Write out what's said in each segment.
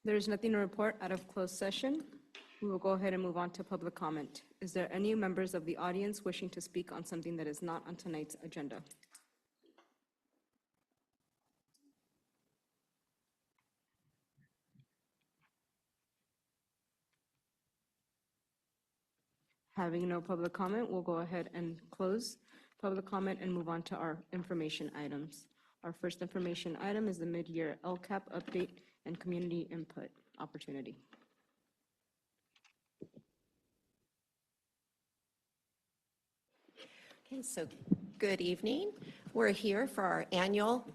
There is nothing to report out of closed session. We will go ahead and move on to public comment. Is there any members of the audience wishing to speak on something that is not on tonight's agenda? Having no public comment, we'll go ahead and close public comment and move on to our information items. Our first information item is the mid-year LCAP update and community input opportunity. Okay, so good evening. We're here for our annual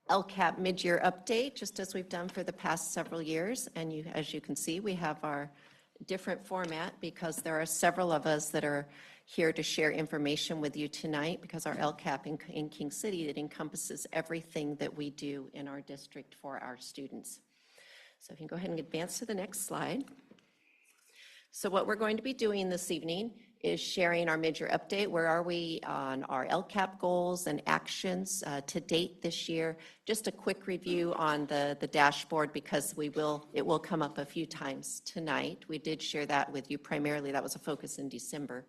LCAP mid-year update, just as we've done for the past several years. And as you can see, we have our different format because there are several of us that are here to share information with you tonight because our LCAP in King City, it encompasses everything that we do in our district for our students. So if you can go ahead and advance to the next slide. So what we're going to be doing this evening is sharing our mid-year update. Where are we on our LCAP goals and actions to date this year? Just a quick review on the dashboard because it will come up a few times tonight. We did share that with you primarily. That was a focus in December.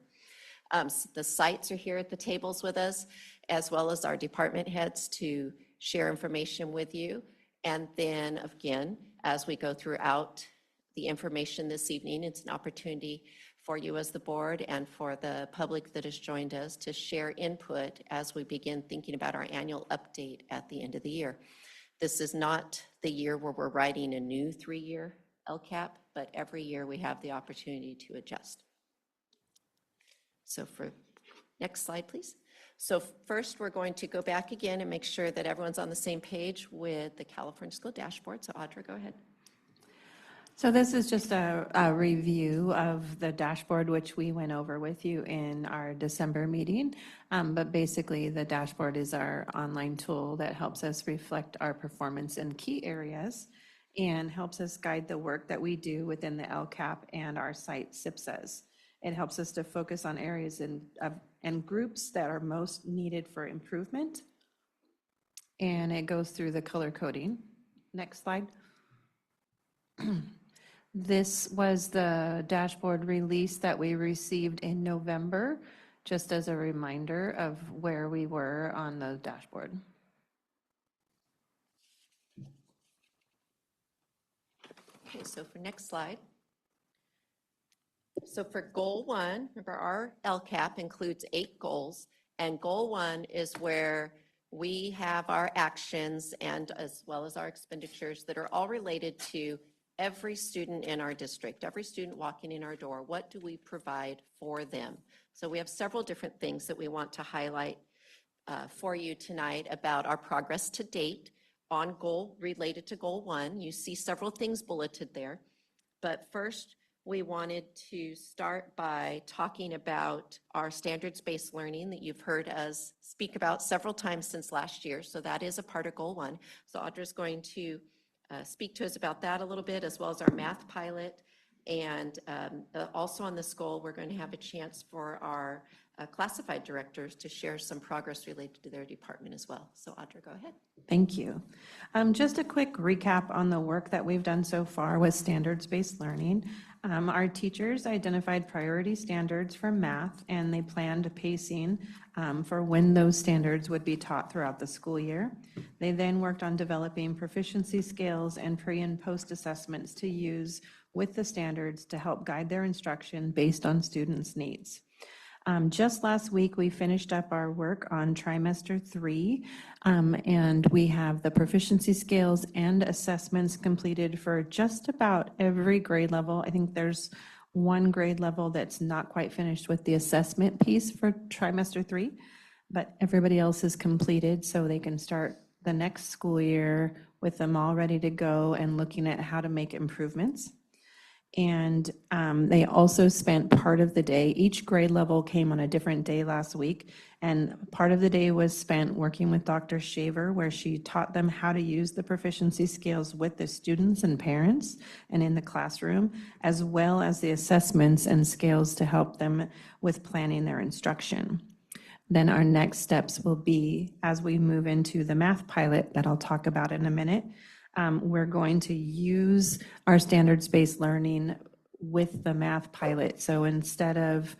The sites are here at the tables with us, as well as our department heads to share information with you. And then again, as we go throughout the information this evening, it's an opportunity for you as the board and for the public that has joined us to share input as we begin thinking about our annual update at the end of the year. This is not the year where we're writing a new 3-year LCAP, but every year we have the opportunity to adjust. So for next slide, please. So first, we're going to go back again and make sure that everyone's on the same page with the California School Dashboard. So Audra, go ahead. So this is just a review of the dashboard, which we went over with you in our December meeting. But basically, the dashboard is our online tool that helps us reflect our performance in key areas and helps us guide the work that we do within the LCAP and our site SIPSAs. It helps us to focus on areas and groups that are most needed for improvement. And it goes through the color coding. Next slide. This was the dashboard release that we received in November, just as a reminder of where we were on the dashboard. Okay, so for next slide. So for goal 1, remember our LCAP includes 8 goals, and goal 1 is where we have our actions and as well as our expenditures that are all related to every student in our district, every student walking in our door. What do we provide for them? So we have several different things that we want to highlight for you tonight about our progress to date on goal related to goal 1. You see several things bulleted there, but first we wanted to start by talking about our standards-based learning that you've heard us speak about several times since last year. So that is a part of goal 1. So Audra's going to speak to us about that a little bit, as well as our math pilot. And also on this goal, we're going to have a chance for our classified directors to share some progress related to their department as well. So Audra, go ahead. Thank you. Just a quick recap on the work that we've done so far with standards-based learning. Our teachers identified priority standards for math, and they planned pacing for when those standards would be taught throughout the school year. They then worked on developing proficiency scales and pre and post assessments to use with the standards to help guide their instruction based on students' needs. Just last week, we finished up our work on trimester 3, and we have the proficiency scales and assessments completed for just about every grade level. I think there's one grade level that's not quite finished with the assessment piece for trimester 3, but everybody else is completed, so they can start the next school year with them all ready to go and looking at how to make improvements. And they also spent part of the day, each grade level came on a different day last week, and part of the day was spent working with Dr. Shaver, where she taught them how to use the proficiency scales with the students and parents and in the classroom, as well as the assessments and scales to help them with planning their instruction. Then our next steps will be, as we move into the math pilot that I'll talk about in a minute, We're going to use our standards-based learning with the math pilot. So instead of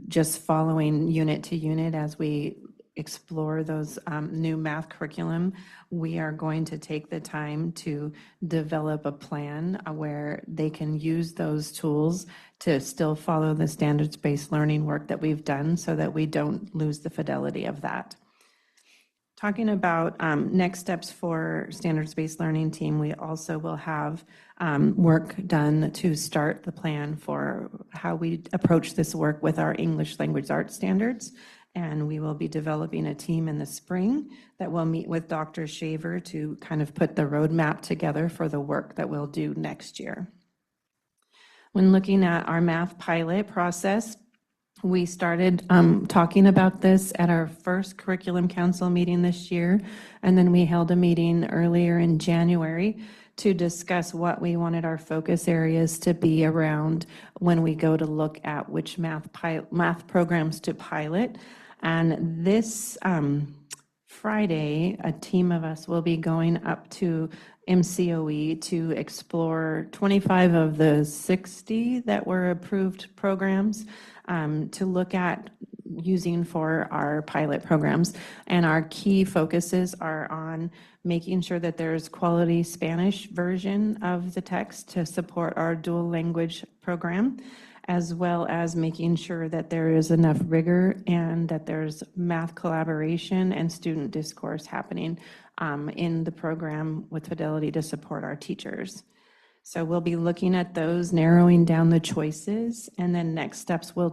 just following unit to unit as we explore those new math curriculum, we are going to take the time to develop a plan where they can use those tools to still follow the standards-based learning work that we've done so that we don't lose the fidelity of that. Talking about next steps for standards-based learning team, we also will have work done to start the plan for how we approach this work with our English language arts standards. And we will be developing a team in the spring that will meet with Dr. Shaver to kind of put the roadmap together for the work that we'll do next year. When looking at our math pilot process, we started talking about this at our first curriculum council meeting this year, and then we held a meeting earlier in January to discuss what we wanted our focus areas to be around when we go to look at which math programs to pilot. And this Friday, a team of us will be going up to MCOE to explore 25 of the 60 that were approved programs to look at using for our pilot programs. And our key focuses are on making sure that there's quality Spanish version of the text to support our dual language program, as well as making sure that there is enough rigor and that there's math collaboration and student discourse happening in the program with fidelity to support our teachers. So we'll be looking at those, narrowing down the choices, and then next steps will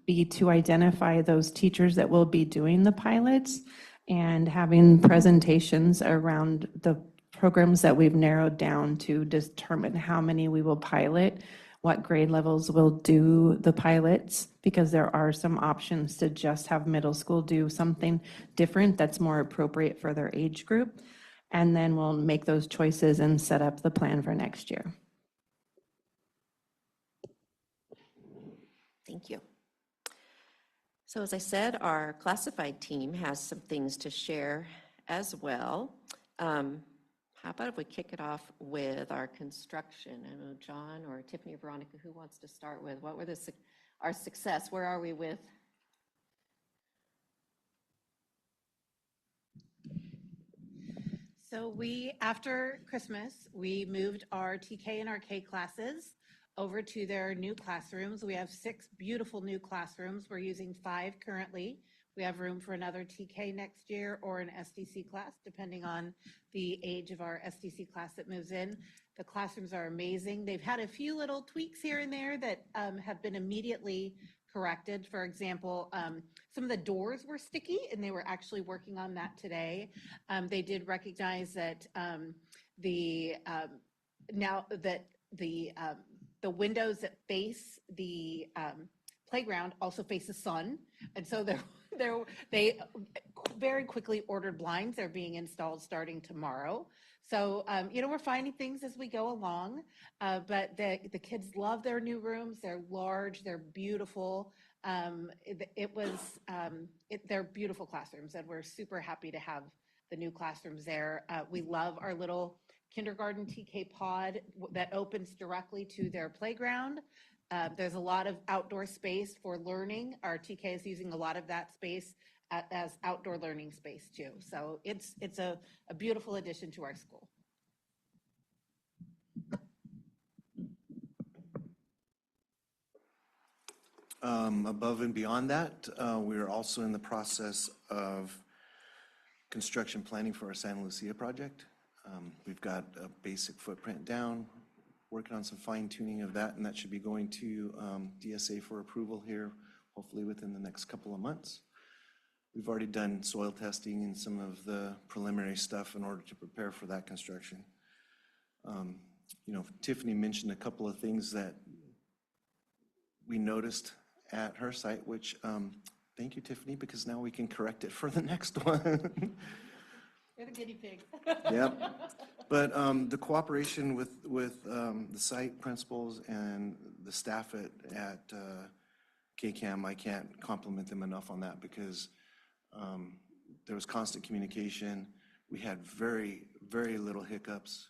be to identify those teachers that will be doing the pilots and having presentations around the programs that we've narrowed down to determine how many we will pilot, what grade levels will do the pilots, because there are some options to just have middle school do something different that's more appropriate for their age group. And then we'll make those choices and set up the plan for next year. Thank you. So as I said, our classified team has some things to share as well. How about if we kick it off with our construction? I don't know, John or Tiffany or Veronica, who wants to start with? What were our success? Where are we with? So after Christmas, we moved our TK and our K classes over to their new classrooms. We have 6 beautiful new classrooms. We're using 5 currently. We have room for another TK next year or an SDC class, depending on the age of our SDC class that moves in. The classrooms are amazing. They've had a few little tweaks here and there that have been immediately corrected. For example, some of the doors were sticky, and they were actually working on that today. They did recognize that the windows that face the playground also face the sun, and so they very quickly ordered blinds. They're being installed starting tomorrow. So, we're finding things as we go along, but the kids love their new rooms. They're large, they're beautiful. They're beautiful classrooms, and we're super happy to have the new classrooms there. We love our little kindergarten TK pod that opens directly to their playground. There's a lot of outdoor space for learning. Our TK is using a lot of that space as outdoor learning space too. So it's a beautiful addition to our school. Above and beyond that, we are also in the process of construction planning for our Santa Lucia project. We've got a basic footprint down, working on some fine tuning of that, and that should be going to DSA for approval here, hopefully within the next couple of months. We've already done soil testing and some of the preliminary stuff in order to prepare for that construction. Tiffany mentioned a couple of things that we noticed at her site, which thank you, Tiffany, because now we can correct it for the next one. You're the guinea pig. Yep. But the cooperation with the site principals and the staff at KCAM, I can't compliment them enough on that, because there was constant communication. We had very, very little hiccups.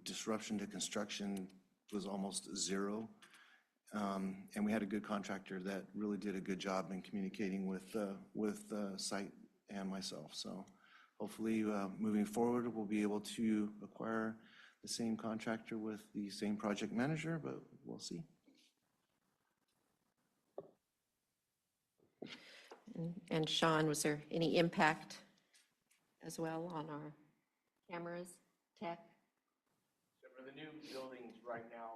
Disruption to construction was almost zero. And we had a good contractor that really did a good job in communicating with the site and myself. So hopefully, moving forward, we'll be able to acquire the same contractor with the same project manager, but we'll see. And Sean, was there any impact as well on our cameras, tech? So for the new buildings right now,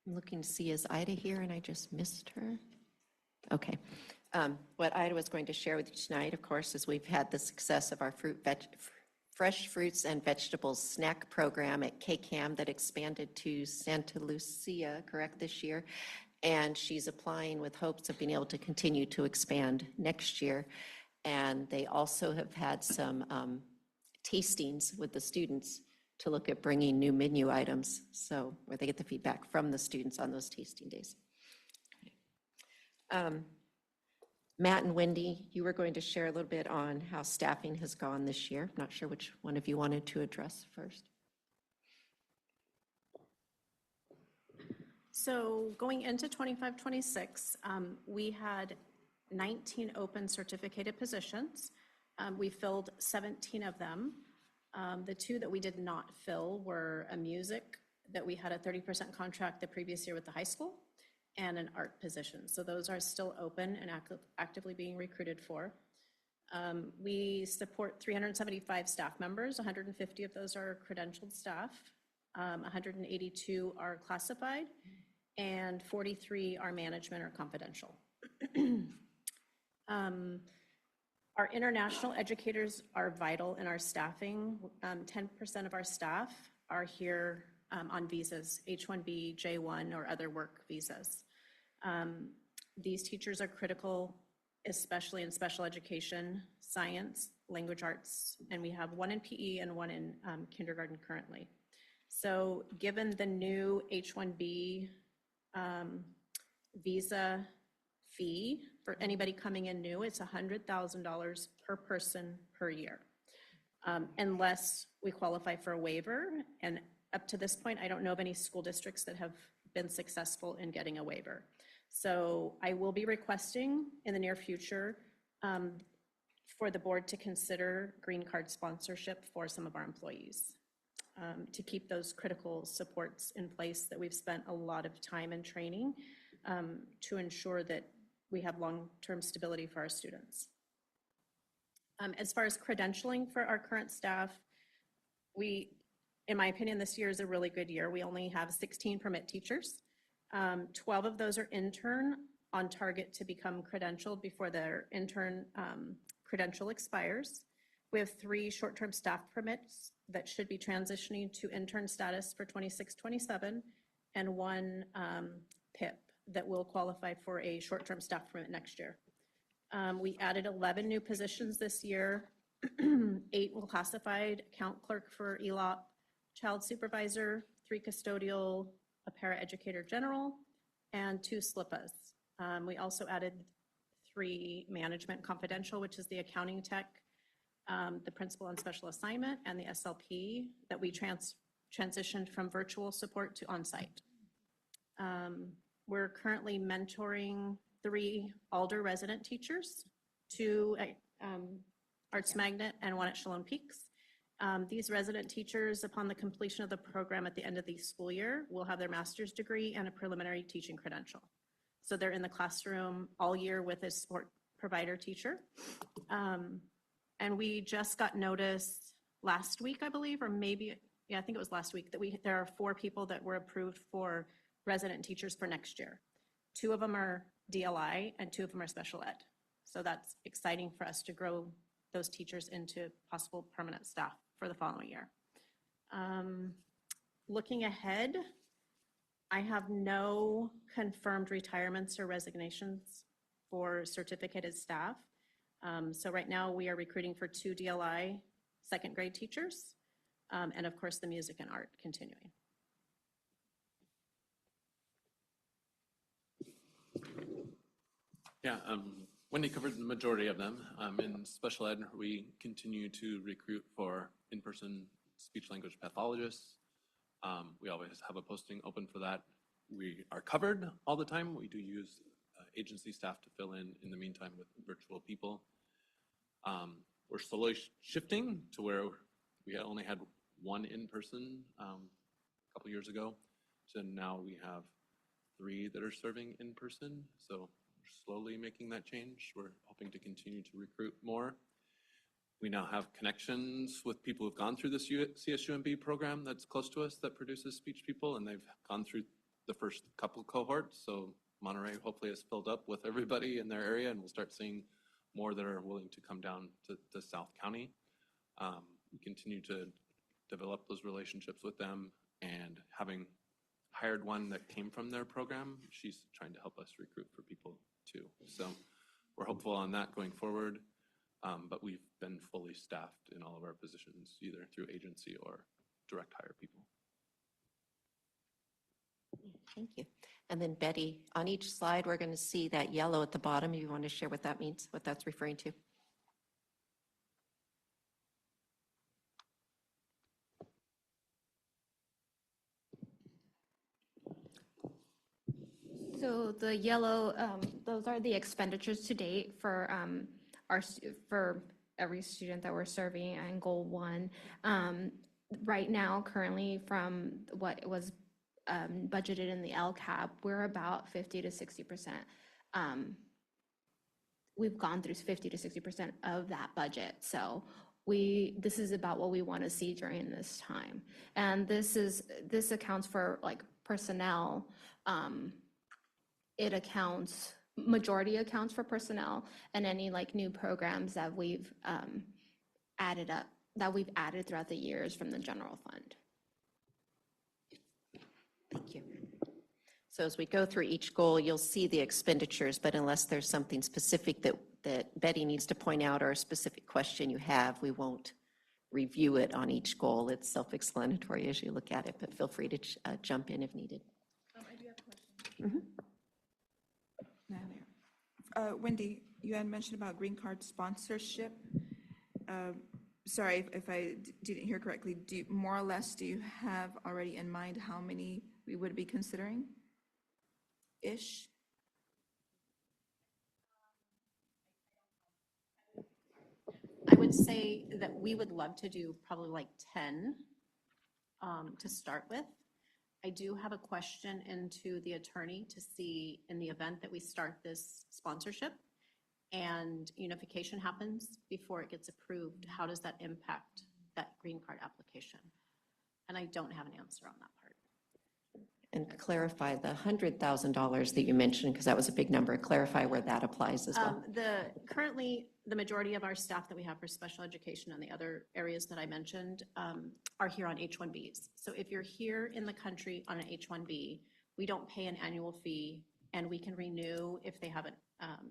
I'm looking to see, is Ida here and I just missed her? Okay. What Ida was going to share with you tonight, of course, is we've had the success of our fresh fruits and vegetables snack program at KCAM that expanded to Santa Lucia, correct, this year? And she's applying with hopes of being able to continue to expand next year. And they also have had some tastings with the students to look at bringing new menu items, so where they get the feedback from the students on those tasting days. Matt and Wendy, you were going to share a little bit on how staffing has gone this year. I'm not sure which one of you wanted to address first. So going into 25-26, we had 19 open certificated positions. We filled 17 of them. The two that we did not fill were a music that we had a 30% contract the previous year with the high school, and an art position. So those are still open and actively being recruited for. We support 375 staff members. 150 of those are credentialed staff. 182 are classified, and 43 are management or confidential. Our international educators are vital in our staffing. 10% of our staff are here on visas, H-1B, J-1, or other work visas. These teachers are critical, especially in special education, science, language arts, and we have one in PE and one in kindergarten currently. So given the new H-1B visa fee for anybody coming in new, it's $100,000 per person per year, unless we qualify for a waiver. And up to this point, I don't know of any school districts that have been successful in getting a waiver. So I will be requesting in the near future for the board to consider green card sponsorship for some of our employees, to keep those critical supports in place that we've spent a lot of time and training to ensure that we have long-term stability for our students. As far as credentialing for our current staff, in my opinion, this year is a really good year. We only have 16 permit teachers. 12 of those are intern on target to become credentialed before their intern credential expires. We have 3 short-term staff permits that should be transitioning to intern status for 26-27, and 1 PIP that will qualify for a short-term staff permit next year. We added 11 new positions this year. 8 were classified, account clerk for ELOP, child supervisor, 3 custodial, a para-educator general, and 2 SLPAs. We also added 3 management confidential, which is the accounting tech, the principal on special assignment, and the SLP that we transitioned from virtual support to on-site. We're currently mentoring 3 Alder resident teachers, 2 at Arts Magnet and 1 at Shalom Peaks. These resident teachers, upon the completion of the program at the end of the school year, will have their master's degree and a preliminary teaching credential. So they're in the classroom all year with a support provider teacher. And we just got notice last week, I believe, or maybe, yeah, I think it was last week, that there are 4 people that were approved for resident teachers for next year. 2 of them are DLI and 2 of them are special ed. So that's exciting for us to grow those teachers into possible permanent staff for the following year. Looking ahead, I have no confirmed retirements or resignations for certificated staff. So right now we are recruiting for 2 DLI second grade teachers, and of course the music and art continuing. Yeah, Wendy covered the majority of them. In special ed, we continue to recruit for in-person speech language pathologists. We always have a posting open for that. We are covered all the time. We do use agency staff to fill in the meantime with virtual people. We're slowly shifting to where we only had 1 in-person a couple years ago. So now we have 3 that are serving in person. So slowly making that change. We're hoping to continue to recruit more. We now have connections with people who've gone through this CSUMB program that's close to us that produces speech people, and they've gone through the first couple cohorts. So Monterey hopefully is filled up with everybody in their area, and we'll start seeing more that are willing to come down to South County. We continue to develop those relationships with them, and having hired one that came from their program, she's trying to help us recruit for people too. So we're hopeful on that going forward, but we've been fully staffed in all of our positions, either through agency or direct hire people. Thank you. And then Betty, on each slide, we're going to see that yellow at the bottom. You want to share what that means, what that's referring to? So the yellow, those are the expenditures to date for for every student that we're serving in Goal 1. Right now, currently, from what was budgeted in the LCAP, we're about 50 to 60%. We've gone through 50 to 60% of that budget. So this is about what we want to see during this time. And this accounts for like personnel. Majority accounts for personnel and any like new programs that we've added throughout the years from the general fund. Thank you. So as we go through each goal, you'll see the expenditures, but unless there's something specific that Betty needs to point out or a specific question you have, we won't review it on each goal. It's self-explanatory as you look at it, but feel free to jump in if needed. I do have a question. Wendy, you had mentioned about green card sponsorship. Sorry if I didn't hear correctly. More or less, do you have already in mind how many we would be considering? Ish? I would say that we would love to do probably like 10 to start with. I do have a question into the attorney to see, in the event that we start this sponsorship and unification happens before it gets approved, how does that impact that green card application? And I don't have an answer on that part. And clarify the $100,000 that you mentioned, because that was a big number. Clarify where that applies as well. Currently, the majority of our staff that we have for special education and the other areas that I mentioned are here on H-1Bs. So if you're here in the country on an H-1B, we don't pay an annual fee, and we can renew if they haven't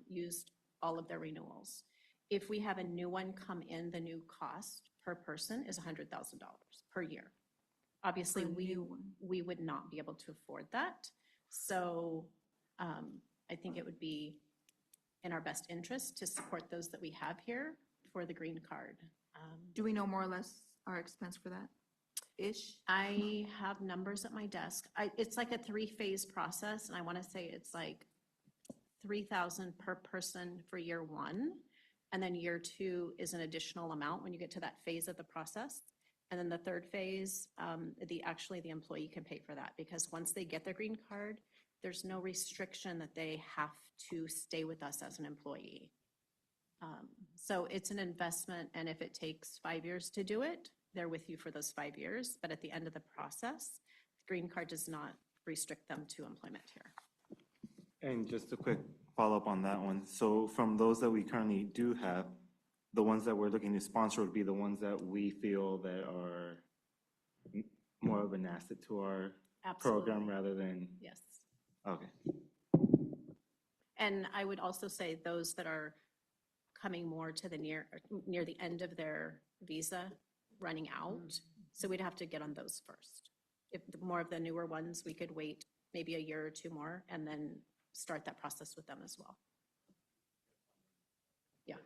used all of their renewals. If we have a new one come in, the new cost per person is $100,000 per year. Obviously, we would not be able to afford that. So I think it would be in our best interest to support those that we have here for the green card. Do we know more or less our expense for that? Ish? I have numbers at my desk. It's like a 3-phase process, and I want to say it's like $3,000 per person for year 1, and then year 2 is an additional amount when you get to that phase of the process. And then the third phase, actually the employee can pay for that, because once they get their green card, there's no restriction that they have to stay with us as an employee. So it's an investment, and if it takes 5 years to do it, they're with you for those 5 years. But at the end of the process, the green card does not restrict them to employment here. And just a quick follow-up on that one. So from those that we currently do have, the ones that we're looking to sponsor would be the ones that we feel that are more of an asset to our program Absolutely. rather than, Yes. okay. And I would also say those that are coming more to the near the end of their visa running out. So we'd have to get on those first. If more of the newer ones, we could wait maybe a year or two more and then start that process with them as well. Yeah.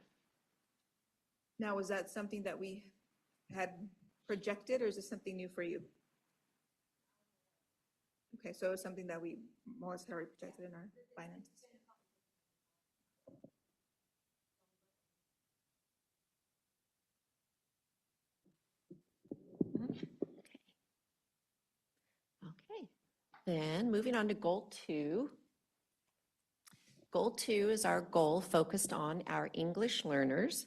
Now, was that something that we had projected, or is this something new for you? Okay, so it's something that we more or less had already projected in our finances. Okay, then moving on to goal 2. Goal 2 is our goal focused on our English learners.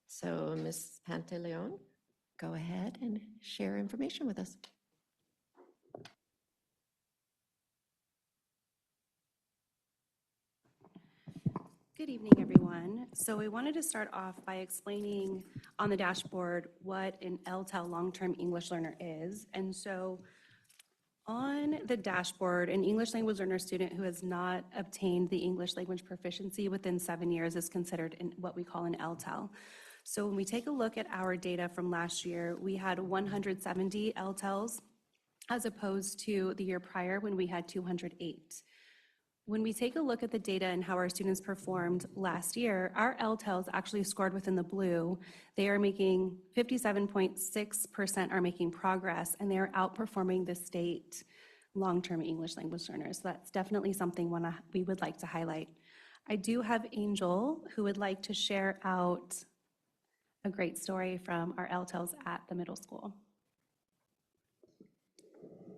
So Ms. Pantaleon, go ahead and share information with us. Good evening, everyone. So we wanted to start off by explaining on the dashboard what an LTEL long-term English learner is. And so on the dashboard, an English language learner student who has not obtained the English language proficiency within 7 years is considered what we call an LTEL. So when we take a look at our data from last year, we had 170 LTELs as opposed to the year prior when we had 208. When we take a look at the data and how our students performed last year, our LTELs actually scored within the blue. They are making 57.6% are making progress, and they are outperforming the state long-term English language learners. So that's definitely something we would like to highlight. I do have Angel who would like to share out a great story from our LTELs at the middle school.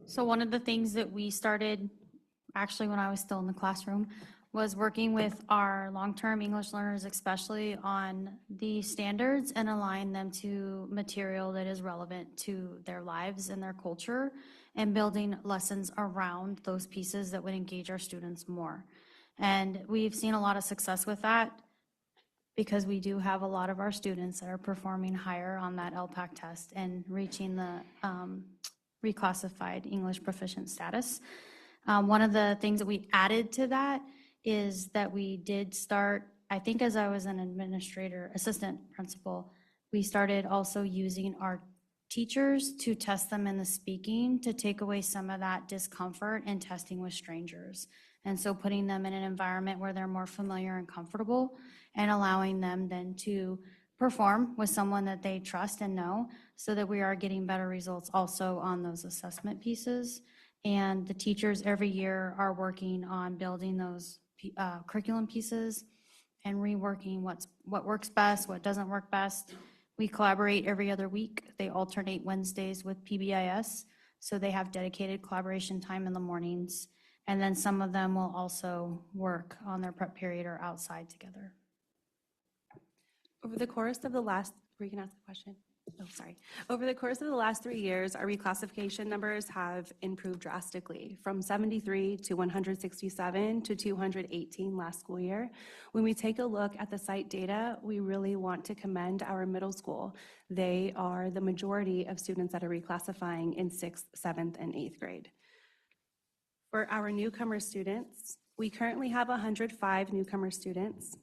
So one of the things that we started actually when I was still in the classroom was working with our long-term English learners, especially on the standards, and align them to material that is relevant to their lives and their culture, and building lessons around those pieces that would engage our students more. And we've seen a lot of success with that because we do have a lot of our students that are performing higher on that LPAC test and reaching the reclassified English proficient status. One of the things that we added to that is that we did start, I think as I was an assistant principal, we started also using our teachers to test them in the speaking to take away some of that discomfort in testing with strangers. And so putting them in an environment where they're more familiar and comfortable, and allowing them then to perform with someone that they trust and know, so that we are getting better results also on those assessment pieces. And the teachers every year are working on building those curriculum pieces and reworking what works best, what doesn't work best. We collaborate every other week. They alternate Wednesdays with PBIS, so they have dedicated collaboration time in the mornings. And then some of them will also work on their prep period or outside together. Over the course of the last, were you gonna ask a question? Oh, sorry. Over the course of the last 3 years, our reclassification numbers have improved drastically, from 73 to 167 to 218 last school year. When we take a look at the site data, we really want to commend our middle school. They are the majority of students that are reclassifying in 6th, 7th, and 8th grade. For our newcomer students, we currently have 105 newcomer students.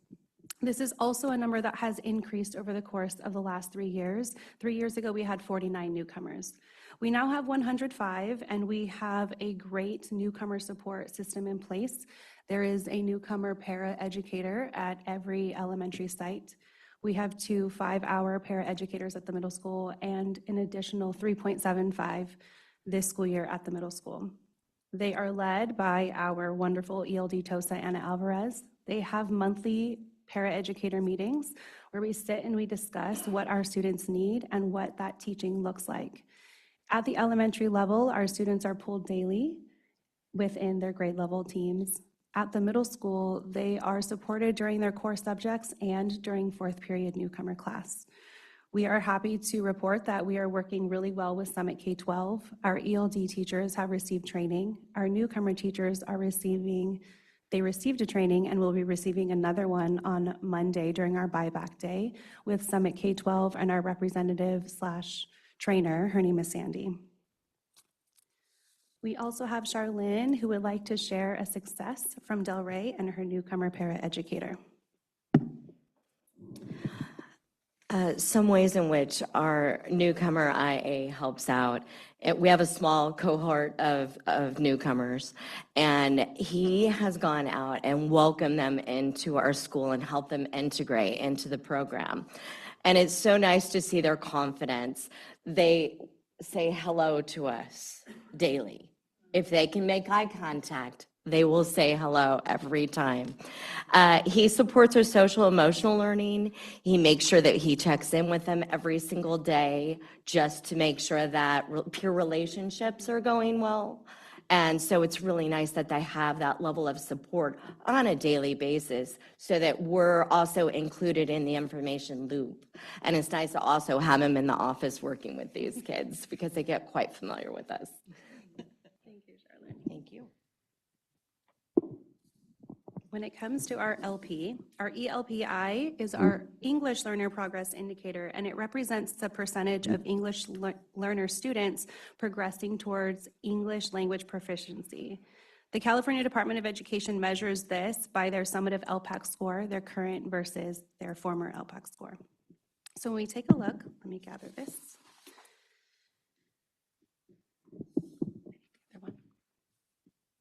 This is also a number that has increased over the course of the last 3 years. 3 years ago, we had 49 newcomers. We now have 105, and we have a great newcomer support system in place. There is a newcomer para-educator at every elementary site. We have 2 5-hour para-educators at the middle school and an additional 3.75 this school year at the middle school. They are led by our wonderful ELD TOSA, Anna Alvarez. They have monthly paraeducator meetings where we sit and we discuss what our students need and what that teaching looks like. At the elementary level, our students are pulled daily within their grade level teams. At the middle school, they are supported during their core subjects and during fourth period newcomer class. We are happy to report that we are working really well with Summit K-12. Our ELD teachers have received training. Our newcomer teachers they received a training and will be receiving another one on Monday during our buyback day with Summit K-12 and our representative/trainer. Her name is Sandy. We also have Charlene, who would like to share a success from Del Rey and her newcomer paraeducator. Some ways in which our newcomer IA helps out. We have a small cohort of newcomers, and he has gone out and welcomed them into our school and helped them integrate into the program. And it's so nice to see their confidence. They say hello to us daily. If they can make eye contact, they will say hello every time. He supports our social emotional learning. He makes sure that he checks in with them every single day just to make sure that peer relationships are going well. And so it's really nice that they have that level of support on a daily basis so that we're also included in the information loop. And it's nice to also have him in the office working with these kids because they get quite familiar with us. Thank you, Charlotte. Thank you. When it comes to our LP, our ELPI is our English Learner Progress Indicator, and it represents the percentage of English learner students progressing towards English language proficiency. The California Department of Education measures this by their summative LPAC score, their current versus their former LPAC score. So when we take a look, let me gather this.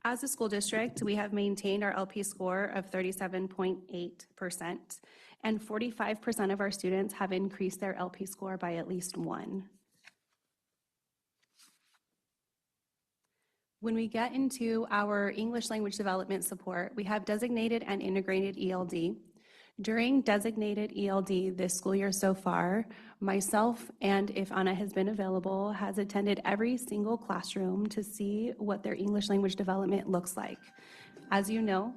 As a school district, we have maintained our LP score of 37.8%, and 45% of our students have increased their LP score by at least 1. When we get into our English language development support, we have designated and integrated ELD. During designated ELD this school year so far, myself, and if Anna has been available, has attended every single classroom to see what their English language development looks like. As you know,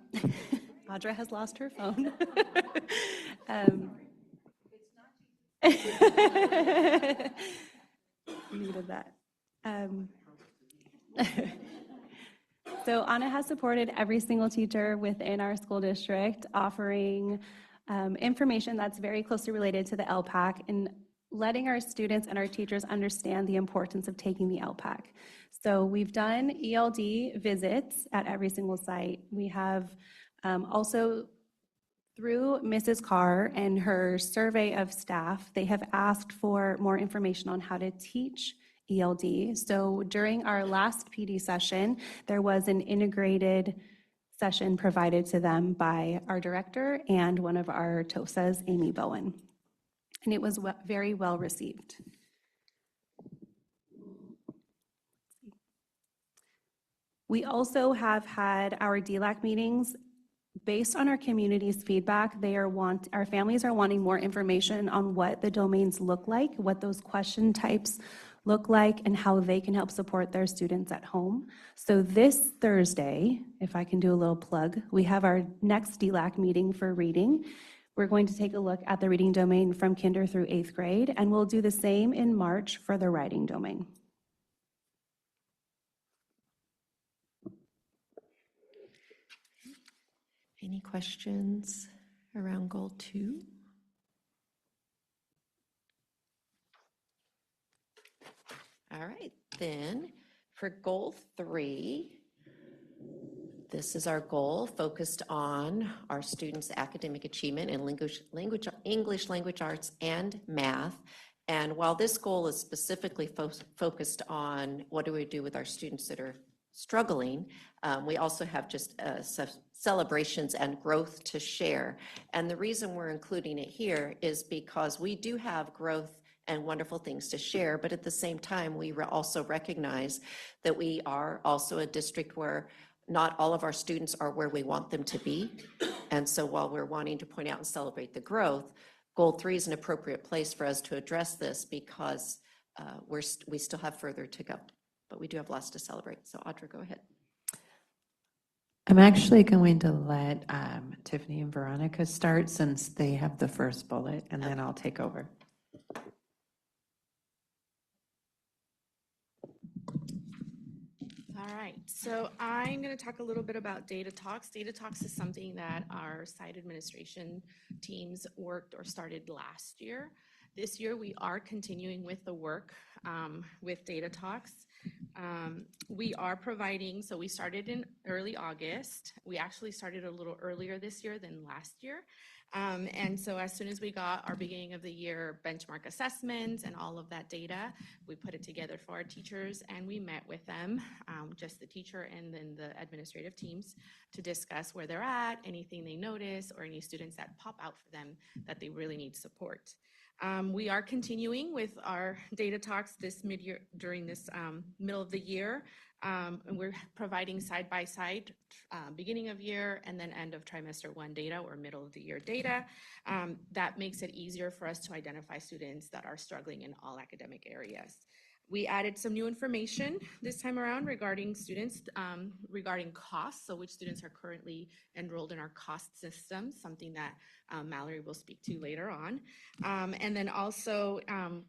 Audra has lost her phone. Needed that. So Anna has supported every single teacher within our school district, offering information that's very closely related to the LPAC and letting our students and our teachers understand the importance of taking the LPAC. So we've done ELD visits at every single site. We have also, through Mrs. Carr and her survey of staff, they have asked for more information on how to teach ELD. So during our last PD session, there was an integrated session provided to them by our director and one of our TOSAs, Amy Bowen. And it was very well received. We also have had our DLAC meetings. Based on our community's feedback, our families are wanting more information on what the domains look like, what those question types look like, and how they can help support their students at home. So this Thursday, if I can do a little plug, we have our next DLAC meeting for reading. We're going to take a look at the reading domain from kinder through 8th grade, and we'll do the same in March for the writing domain. Any questions around goal 2? All right, then for goal 3, this is our goal focused on our students' academic achievement in English language arts and math. And while this goal is specifically focused on what do we do with our students that are struggling, we also have just celebrations and growth to share. And the reason we're including it here is because we do have growth and wonderful things to share, but at the same time, we also recognize that we are also a district where not all of our students are where we want them to be. And so while we're wanting to point out and celebrate the growth, Goal 3 is an appropriate place for us to address this because we still have further to go, but we do have lots to celebrate. So Audra, go ahead. I'm actually going to let Tiffany and Veronica start since they have the first bullet, and then I'll take over. All right, so I'm going to talk a little bit about Data Talks. Data Talks is something that our site administration teams worked or started last year. This year, we are continuing with the work with Data Talks. We are providing, so we started in early August. We actually started a little earlier this year than last year. And so as soon as we got our beginning of the year benchmark assessments and all of that data, we put it together for our teachers and we met with them, just the teacher and then the administrative teams, to discuss where they're at, anything they notice, or any students that pop out for them that they really need support. We are continuing with our Data Talks this mid-year, during this middle of the year. And we're providing side-by-side beginning of year and then end of trimester 1 data or middle of the year data. That makes it easier for us to identify students that are struggling in all academic areas. We added some new information this time around regarding students, regarding costs, so which students are currently enrolled in our cost system, something that Mallory will speak to later on. And then also,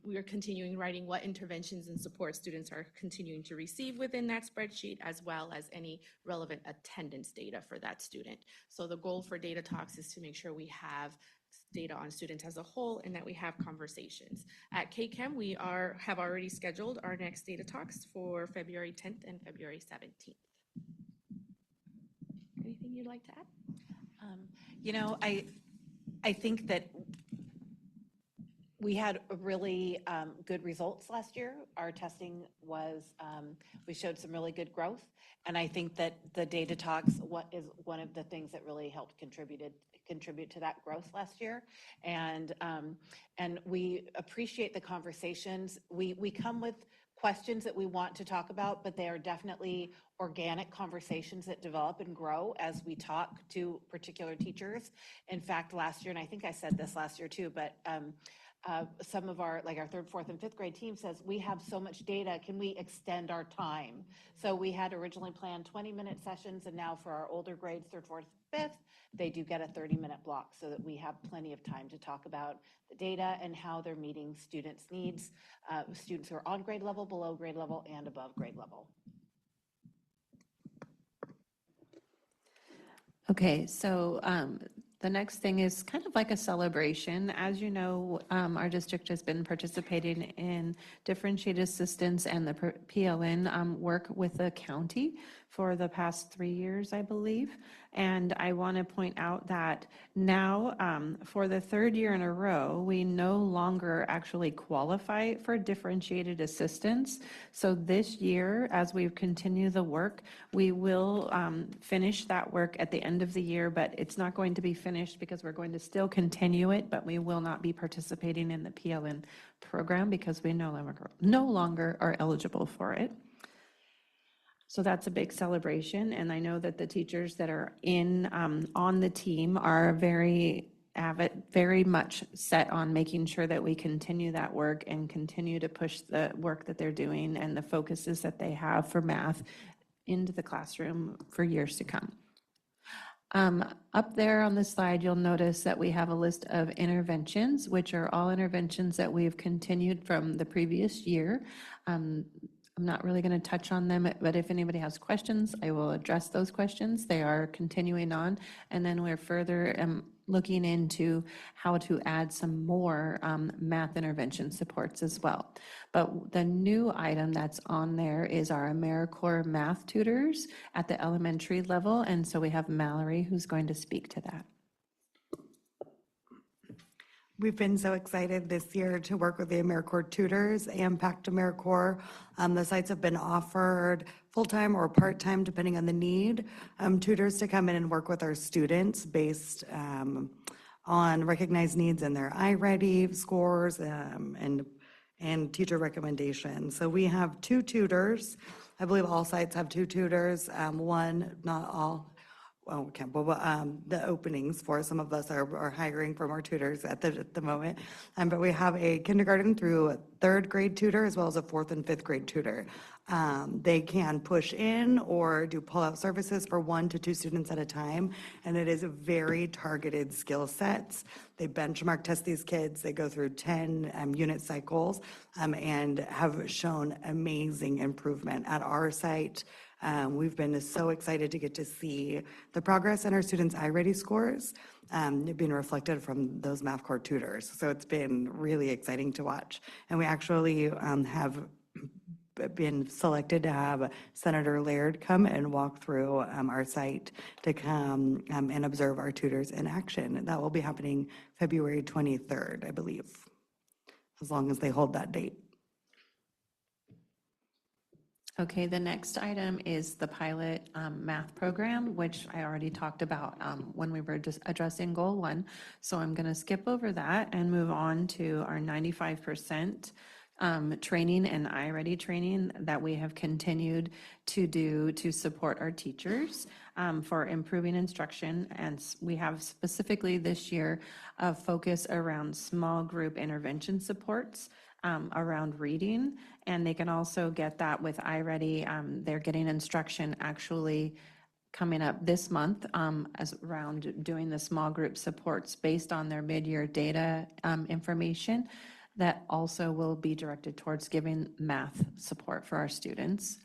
we are continuing writing what interventions and support students are continuing to receive within that spreadsheet, as well as any relevant attendance data for that student. So the goal for Data Talks is to make sure we have data on students as a whole and that we have conversations. At KChem, we have already scheduled our next Data Talks for February 10th and February 17th. Anything you'd like to add? You know, I think that we had really good results last year. Our testing was, we showed some really good growth. And I think that the Data Talks is one of the things that really helped contribute to that growth last year. And we appreciate the conversations. We come with questions that we want to talk about, but they are definitely organic conversations that develop and grow as we talk to particular teachers. In fact, last year, and I think I said this last year too, but some of our, like our 3rd, 4th, and 5th grade team says, we have so much data, can we extend our time? So we had originally planned 20-minute sessions, and now for our older grades, 3rd, 4th, 5th, they do get a 30-minute block so that we have plenty of time to talk about the data and how they're meeting students' needs, students who are on grade level, below grade level, and above grade level. Okay, so the next thing is kind of like a celebration. As you know, our district has been participating in differentiated assistance and the PLN work with the county for the past 3 years, I believe. And I want to point out that now, for the 3rd year in a row, we no longer actually qualify for differentiated assistance. So this year, as we continue the work, we will finish that work at the end of the year, but it's not going to be finished because we're going to still continue it, but we will not be participating in the PLN program because we no longer are eligible for it. So that's a big celebration, and I know that the teachers that are on the team are very much set on making sure that we continue that work and continue to push the work that they're doing and the focuses that they have for math into the classroom for years to come. Up there on the slide, you'll notice that we have a list of interventions, which are all interventions that we've continued from the previous year. I'm not really going to touch on them, but if anybody has questions, I will address those questions. They are continuing on, and then we're further looking into how to add some more math intervention supports as well. But the new item that's on there is our AmeriCorps math tutors at the elementary level, and so we have Mallory who's going to speak to that. We've been so excited this year to work with the AmeriCorps tutors and Pact AmeriCorps. The sites have been offered full-time or part-time, depending on the need, tutors to come in and work with our students based on recognized needs in their iReady scores and teacher recommendations. So we have 2 tutors I believe all sites have 2 tutors, one, not all. Well, we can't, but the openings for some of us are hiring for more tutors at the moment. But we have a kindergarten through 3rd grade tutor as well as a 4th and 5th grade tutor. They can push in or do pull-out services for 1 to 2 students at a time, and it is very targeted skill sets. They benchmark test these kids. They go through 10 unit cycles and have shown amazing improvement at our site. We've been so excited to get to see the progress in our students' iReady scores being reflected from those math core tutors. So it's been really exciting to watch. And we actually have been selected to have Senator Laird come and walk through our site to come and observe our tutors in action. That will be happening February 23rd, I believe, as long as they hold that date. Okay, the next item is the pilot math program, which I already talked about when we were just addressing goal 1. So I'm going to skip over that and move on to our 95% training and iReady training that we have continued to do to support our teachers for improving instruction. And we have specifically this year a focus around small group intervention supports around reading, and they can also get that with iReady. They're getting instruction actually coming up this month as around doing the small group supports based on their mid-year data information that also will be directed towards giving math support for our students.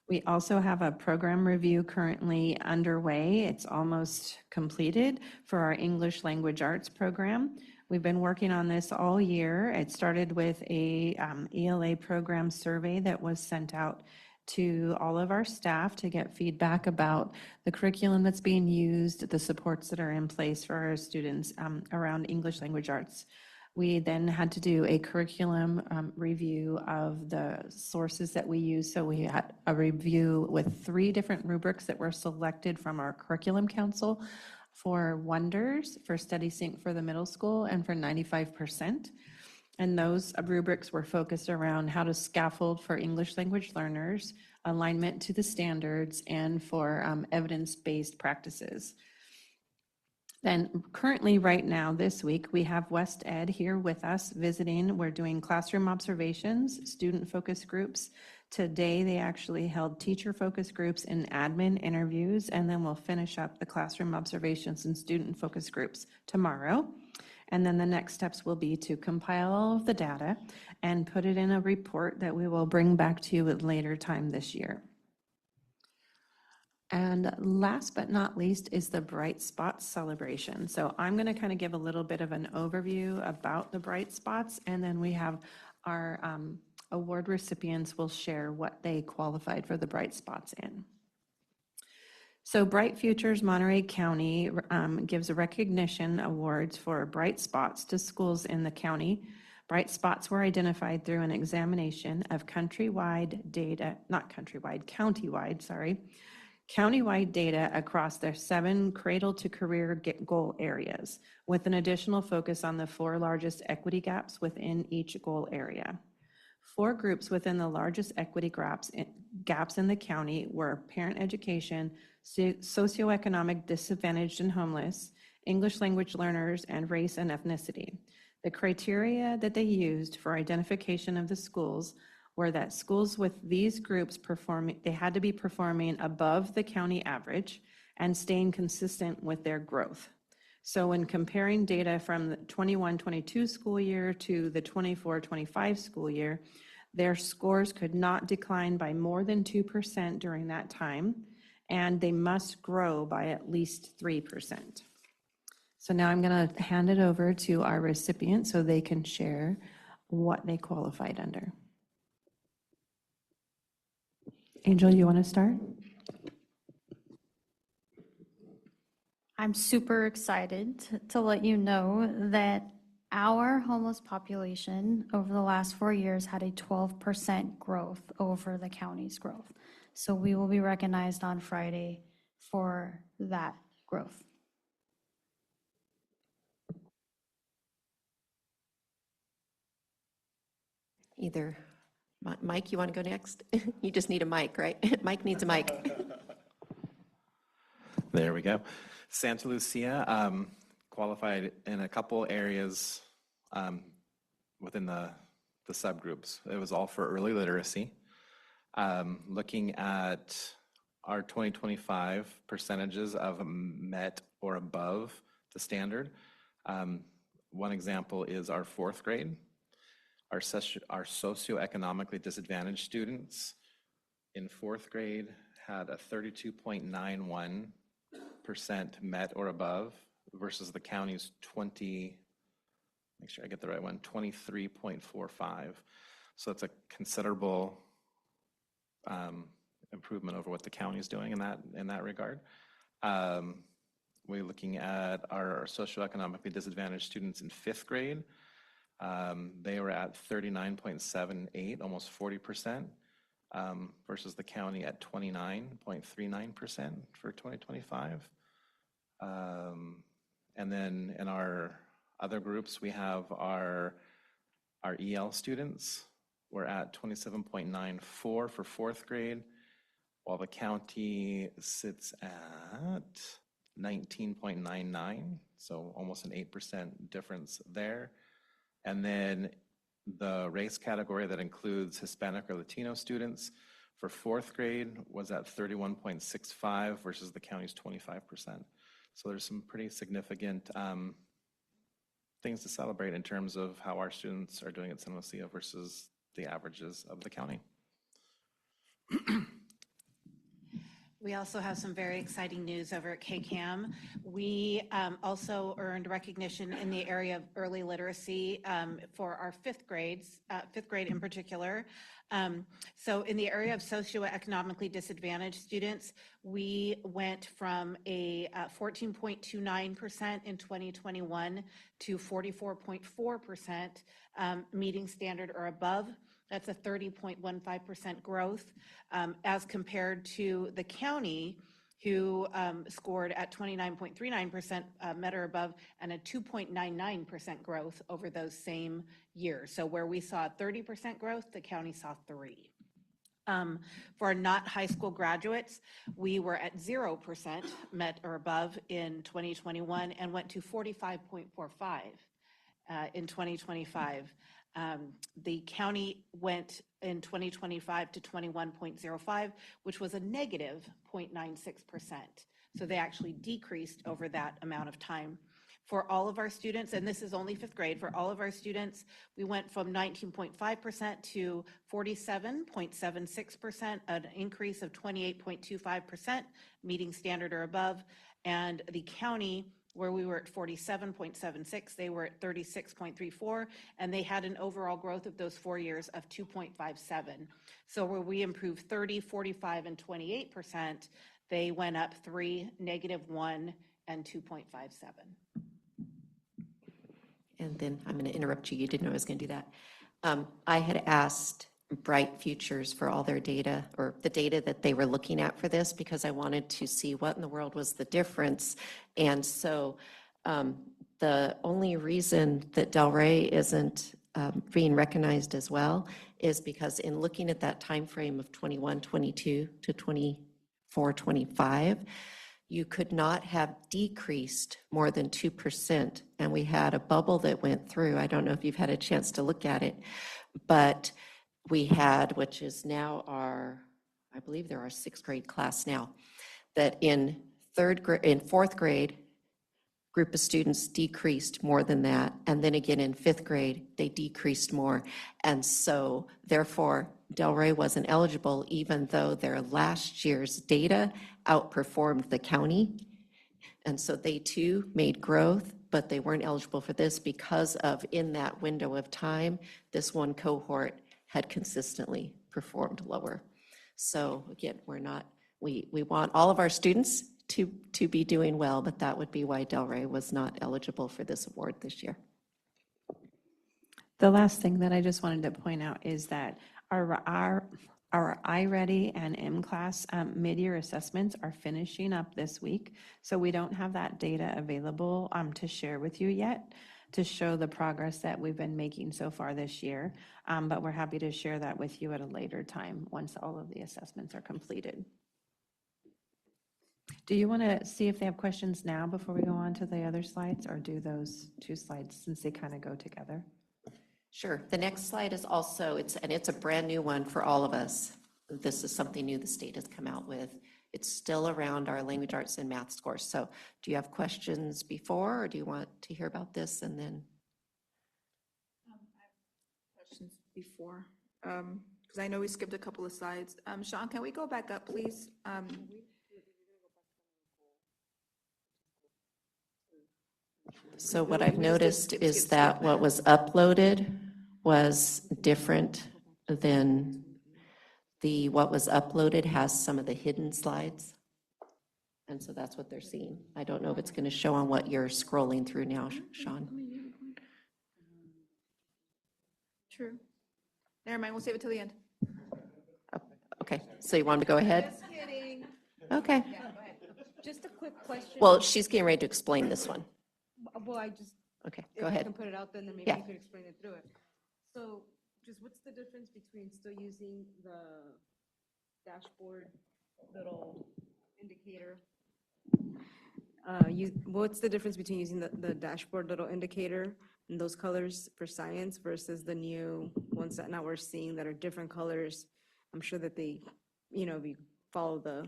We also have a program review currently underway. It's almost completed for our English Language Arts program. We've been working on this all year. It started with a ELA program survey that was sent out to all of our staff to get feedback about the curriculum that's being used, the supports that are in place for our students around English Language Arts. We then had to do a curriculum review of the sources that we use. So we had a review with 3 different rubrics that were selected from our curriculum council for Wonders, for Study Sync for the middle school, and for 95%. And those rubrics were focused around how to scaffold for English language learners, alignment to the standards, and for evidence-based practices. Then currently right now this week, we have West Ed here with us visiting. We're doing classroom observations, student focus groups. Today, they actually held teacher focus groups and admin interviews, and then we'll finish up the classroom observations and student focus groups tomorrow. And then the next steps will be to compile all of the data and put it in a report that we will bring back to you at a later time this year. And last but not least is the Bright Spots celebration. So I'm going to kind of give a little bit of an overview about the Bright Spots, and then we have our award recipients will share what they qualified for the Bright Spots in. So Bright Futures Monterey County gives recognition awards for Bright Spots to schools in the county. Bright Spots were identified through an examination of countywide data, not countrywide, countywide, sorry, countywide data across their 7 cradle to career goal areas, with an additional focus on the 4 largest equity gaps within each goal area. 4 groups within the largest equity gaps in the county were parent education, socioeconomic disadvantaged and homeless, English language learners, and race and ethnicity. The criteria that they used for identification of the schools were that schools with these groups they had to be performing above the county average and staying consistent with their growth. So when comparing data from the 21-22 school year to the 24-25 school year, their scores could not decline by more than 2% during that time, and they must grow by at least 3%. So now I'm going to hand it over to our recipient so they can share what they qualified under. Angel, you want to start? I'm super excited to let you know that our homeless population over the last 4 years had a 12% growth over the county's growth. So we will be recognized on Friday for that growth. Either Mike, you want to go next? You just need a mic, right? Mike needs a mic. There we go. Santa Lucia qualified in a couple areas within the subgroups. It was all for early literacy. Looking at our 2025 percentages of met or above the standard. One example is our fourth grade. Our socioeconomically disadvantaged students in fourth grade had a 32.91% met or above versus the county's 23.45. So it's a considerable improvement over what the county is doing in that regard. We're looking at our socioeconomically disadvantaged students in fifth grade. They were at 39.78, almost 40%, versus the county at 29.39% for 2025. And then in our other groups, we have our EL students. We're at 27.94 for fourth grade, while the county sits at 19.99, so almost an 8% difference there. And then the race category that includes Hispanic or Latino students for fourth grade was at 31.65 versus the county's 25%. So there's some pretty significant things to celebrate in terms of how our students are doing at Santa Lucia versus the averages of the county. We also have some very exciting news over at KCAM. We also earned recognition in the area of early literacy for our fifth grade in particular. So in the area of socioeconomically disadvantaged students, we went from a 14.29% in 2021 to 44.4% meeting standard or above. That's a 30.15% growth as compared to the county, who scored at 29.39% met or above, and a 2.99% growth over those same years. So where we saw 30% growth, the county saw 3%. For our not high school graduates, we were at 0% met or above in 2021 and went to 45.45 in 2025. The county went in 2025 to 21.05, which was a negative 0.96%. So they actually decreased over that amount of time. For all of our students, and this is only fifth grade, for all of our students, we went from 19.5% to 47.76%, an increase of 28.25%, meeting standard or above. And the county, where we were at 47.76, they were at 36.34, and they had an overall growth of those 4 years of 2.57. So where we improved 30, 45, and 28%, they went up 3, -1, and 2.57. And then I'm going to interrupt you. You didn't know I was going to do that. I had asked Bright Futures for all their data, or the data that they were looking at for this, because I wanted to see what in the world was the difference. And so the only reason that Delray isn't being recognized as well is because in looking at that time frame of 21, 22 to 24, 25, you could not have decreased more than 2%. And we had a bubble that went through. I don't know if you've had a chance to look at it, but we had, which is now I believe they're our sixth grade class now, that in fourth grade, group of students decreased more than that. And then again in fifth grade, they decreased more. And so therefore, Delray wasn't eligible, even though their last year's data outperformed the county. And so they too made growth, but they weren't eligible for this because of, in that window of time, this one cohort had consistently performed lower. So again, we want all of our students to be doing well, but that would be why Delray was not eligible for this award this year. The last thing that I just wanted to point out is that our iReady and M-Class mid-year assessments are finishing up this week. So we don't have that data available to share with you yet to show the progress that we've been making so far this year. But we're happy to share that with you at a later time once all of the assessments are completed. Do you want to see if they have questions now before we go on to the other slides, or do those two slides since they kind of go together? Sure. The next slide is also, it's a brand new one for all of us. This is something new the state has come out with. It's still around our language arts and math scores. So do you have questions before, or do you want to hear about this and then? Questions before, because I know we skipped a couple of slides. Sean, can we go back up, please? So what I've noticed is that what was uploaded was different than what was uploaded has some of the hidden slides. And so that's what they're seeing. I don't know if it's going to show on what you're scrolling through now, Sean. True. Never mind, we'll save it till the end. Oh, okay, so you want to go ahead? Just kidding. Okay. Yeah, go ahead. Just a quick question. Well, she's getting ready to explain this one. Well, I just. Okay, if go I ahead. can put it out there, then maybe Yeah. you could explain it through it. So just what's the difference between still using the dashboard little indicator? What's the difference between using the dashboard little indicator and those colors for science versus the new ones that now we're seeing that are different colors? I'm sure that they, if you follow the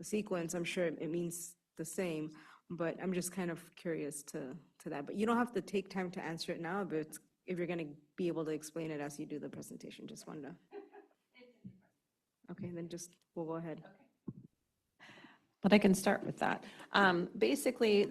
sequence, I'm sure it means the same, but I'm just kind of curious to that. But you don't have to take time to answer it now, but if you're gonna be able to explain it as you do the presentation, just wanted to. Okay, then we'll go ahead. But I can start with that. Basically,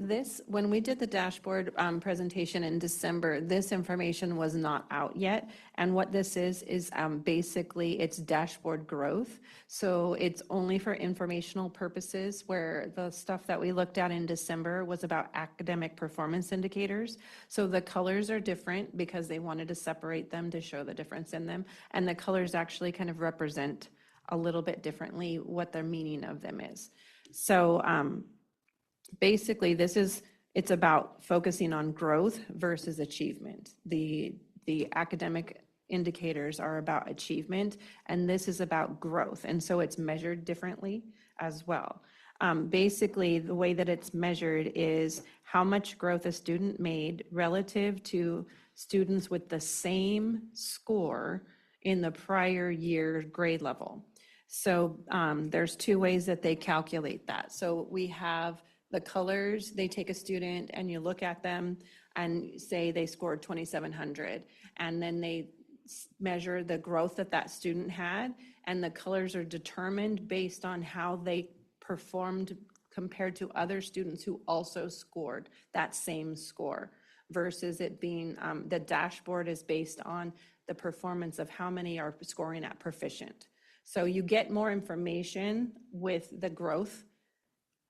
when we did the dashboard presentation in December, this information was not out yet. And what this is basically it's dashboard growth. So it's only for informational purposes, where the stuff that we looked at in December was about academic performance indicators. So the colors are different because they wanted to separate them to show the difference in them. And the colors actually kind of represent a little bit differently what the meaning of them is. So basically, it's about focusing on growth versus achievement. The academic indicators are about achievement, and this is about growth. And so it's measured differently as well. Basically, the way that it's measured is how much growth a student made relative to students with the same score in the prior year grade level. So there's two ways that they calculate that. So we have the colors. They take a student and you look at them and say they scored 2,700. And then they measure the growth that that student had. And the colors are determined based on how they performed compared to other students who also scored that same score, versus it being the dashboard is based on the performance of how many are scoring at proficient. So you get more information with the growth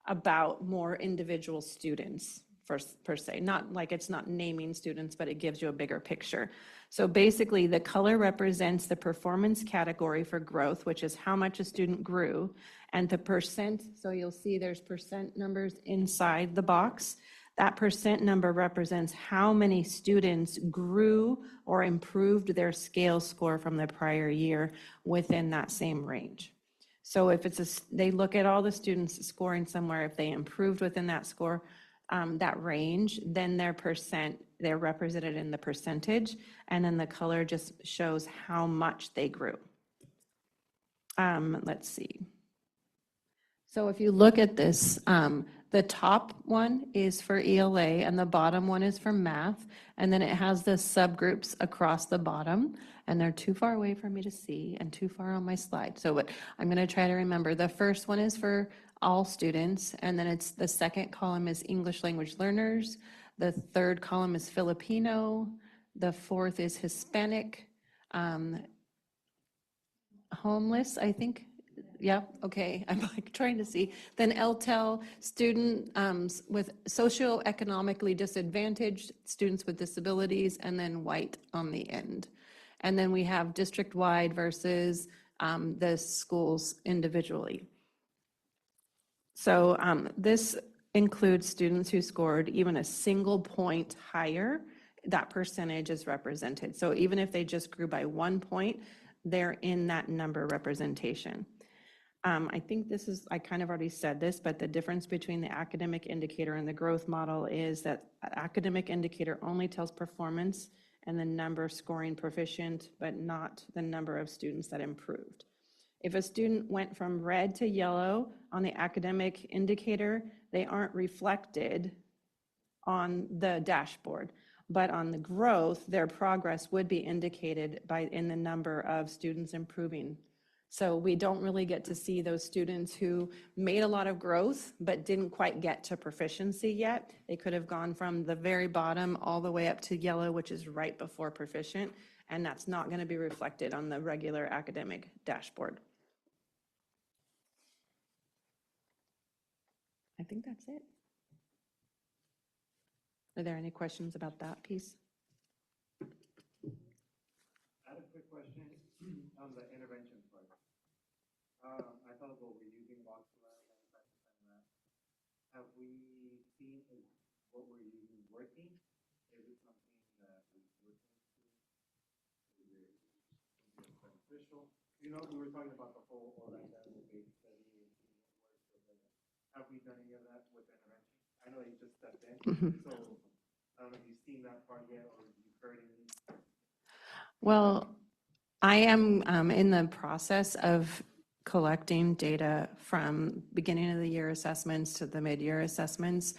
about more individual students per se. Not like it's not naming students, but it gives you a bigger picture. So basically, the color represents the performance category for growth, which is how much a student grew, and the percent, so you'll see there's percent numbers inside the box. That percent number represents how many students grew or improved their scale score from the prior year within that same range. So if they look at all the students scoring somewhere, if they improved within that score, that range, then they're represented in the percentage, and then the color just shows how much they grew. Let's see. So if you look at this, the top one is for ELA and the bottom one is for math. And then it has the subgroups across the bottom, and they're too far away for me to see and too far on my slide. So what I'm going to try to remember, the first one is for all students, and then it's the second column is English language learners. The third column is Filipino. The fourth is Hispanic, homeless, I think. Yeah, okay, I'm like trying to see. Then LTEL, student with socioeconomically disadvantaged, students with disabilities, and then white on the end. And then we have district-wide versus the schools individually. So this includes students who scored even a single point higher, that percentage is represented. So even if they just grew by 1 point, they're in that number representation. I think this is, I kind of already said this, but the difference between the academic indicator and the growth model is that academic indicator only tells performance and the number scoring proficient, but not the number of students that improved. If a student went from red to yellow on the academic indicator, they aren't reflected on the dashboard. But on the growth, their progress would be indicated in the number of students improving. So we don't really get to see those students who made a lot of growth but didn't quite get to proficiency yet. They could have gone from the very bottom all the way up to yellow, which is right before proficient, and that's not going to be reflected on the regular academic dashboard. I think that's it. Are there any questions about that piece? I had a quick question on the intervention part. I thought what we're using Voxler and that. Have we seen is what we're using working? Is it something that is working? Is it beneficial? You know, we were talking about the whole based study and seeing what works with it. Have we done any of that with intervention? I know you just stepped in, so I don't know if you've seen that part yet or you've heard any. Well, I am in the process of collecting data from beginning of the year assessments to the mid-year assessments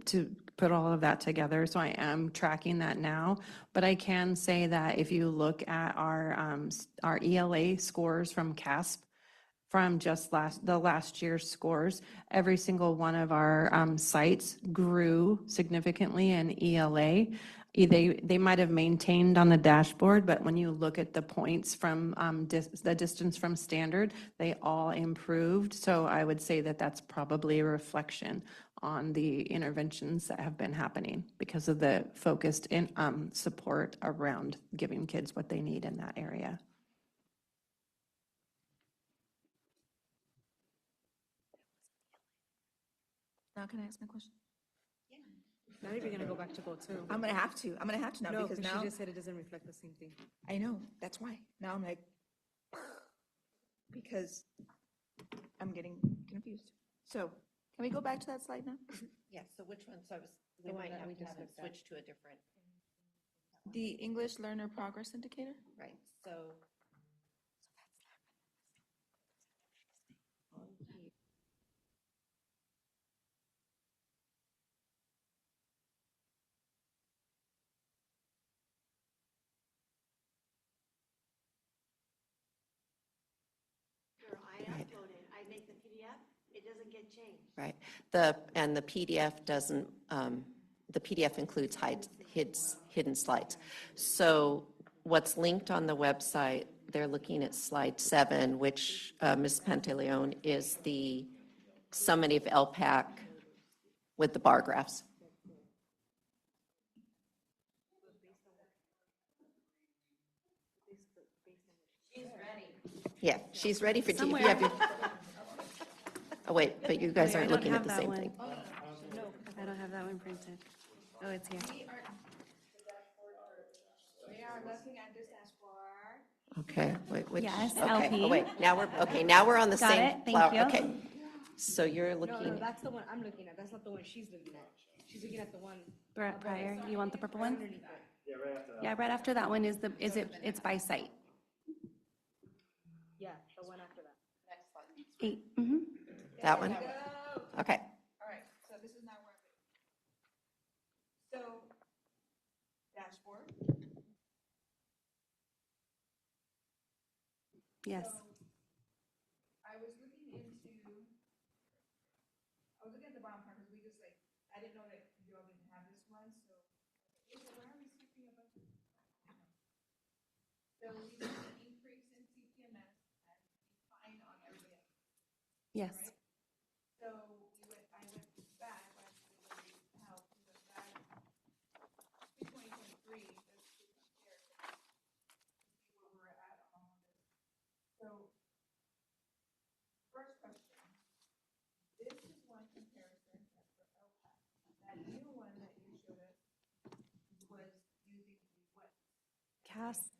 to put all of that together. So I am tracking that now, but I can say that if you look at our ELA scores from CASP, from just the last year's scores, every single one of our sites grew significantly in ELA. They might have maintained on the dashboard, but when you look at the points from the distance from standard, they all improved. So I would say that that's probably a reflection on the interventions that have been happening because of the focused support around giving kids what they need in that area. Now can I ask my question? Now you're gonna go back to goal 2. I'm gonna have to. I'm gonna have to now No, because because now she just said it doesn't reflect the same thing. I know, that's why. Now I'm like, because I'm getting confused. So can we go back to that slide now? Yes, so which one? So I was, The we one might that have we to just have it looked at. switch to a different, The English Learner Progress Indicator? right, so. I make the PDF, it doesn't get changed. Right. And the PDF doesn't, the PDF includes hidden slides. So what's linked on the website, they're looking at slide 7, which Ms. Pantaleon is the summative LPAC with the bar graphs. Yeah, she's ready for TV. Oh, wait, but you guys aren't looking at the same thing. I don't have that one printed. Oh, it's here. We are looking at this dashboard. Okay, wait, which? Yes, okay. LP. Oh, wait, now we're on the Got same. it, thank you. Okay, so you're No, looking, that's the one I'm looking at. That's not the one she's looking at. She's looking at the one. Prior, you want the purple one? underneath it. Yeah, right after that one it's by site. Yeah, the one after that. 8. that one? Okay, All right, so this is not where I'm. So, dashboard. Yes. I was looking at the bottom part because we just I didn't know that you all didn't have this one, so. Why are we skipping a bunch of? So we see an increase in CPMS and decline on everybody else. Yes. Right? So I went back, how we went back to 2023, just to compare, see where we're at on all of this. So, first question, this is one comparison that That new one that you showed us was using what?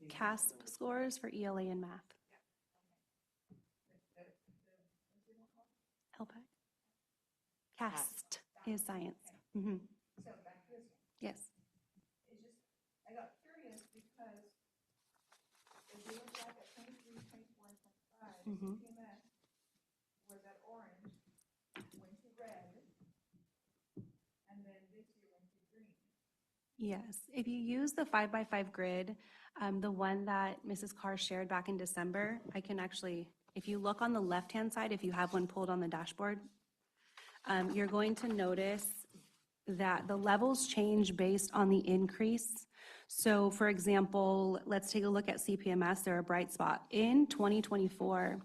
CASP scores for ELA and math. LPAC. CAST is science. Mhm. So back to this one. Yes. It's just, I got curious because if you look back at 23, 24, and 25, Mhm. CMS was at orange, went to red, and then this year went to green. Yes, if you use the 5x5 grid, the one that Mrs. Carr shared back in December, I can actually, if you look on the left-hand side, if you have one pulled on the dashboard, you're going to notice that the levels change based on the increase. So for example, let's take a look at CPMS, they're a bright spot. In 2024,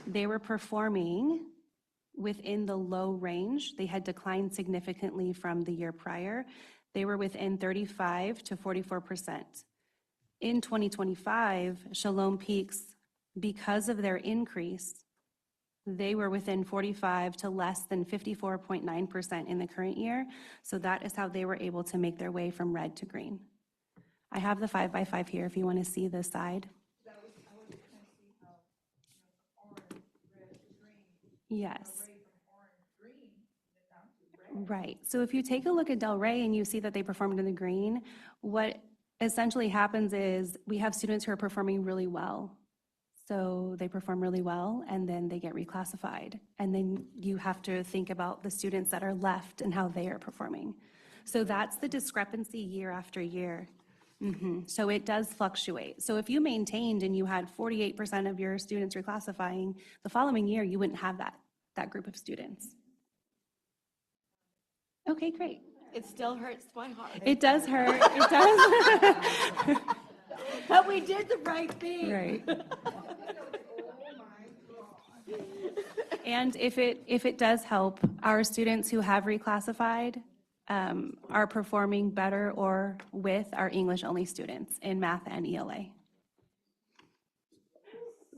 they were performing within the low range. They had declined significantly from the year prior. They were within 35 to 44%. In 2025, Shalom Peaks, because of their increase, they were within 45 to less than 54.9% in the current year. So that is how they were able to make their way from red to green. I have the 5x5 here if you want to see the side. I was trying to see how, orange, red to green. Yes. Already from orange, green, then down to red. Right. So if you take a look at Del Rey and you see that they performed in the green, what essentially happens is we have students who are performing really well. So they perform really well and then they get reclassified. And then you have to think about the students that are left and how they are performing. So that's the discrepancy year after year. So it does fluctuate. So if you maintained and you had 48% of your students reclassifying, the following year you wouldn't have that group of students. Okay, great. It still hurts my heart. It does hurt. It does. But we did the right thing. Right. And if it does help, our students who have reclassified are performing better or with our English-only students in math and ELA.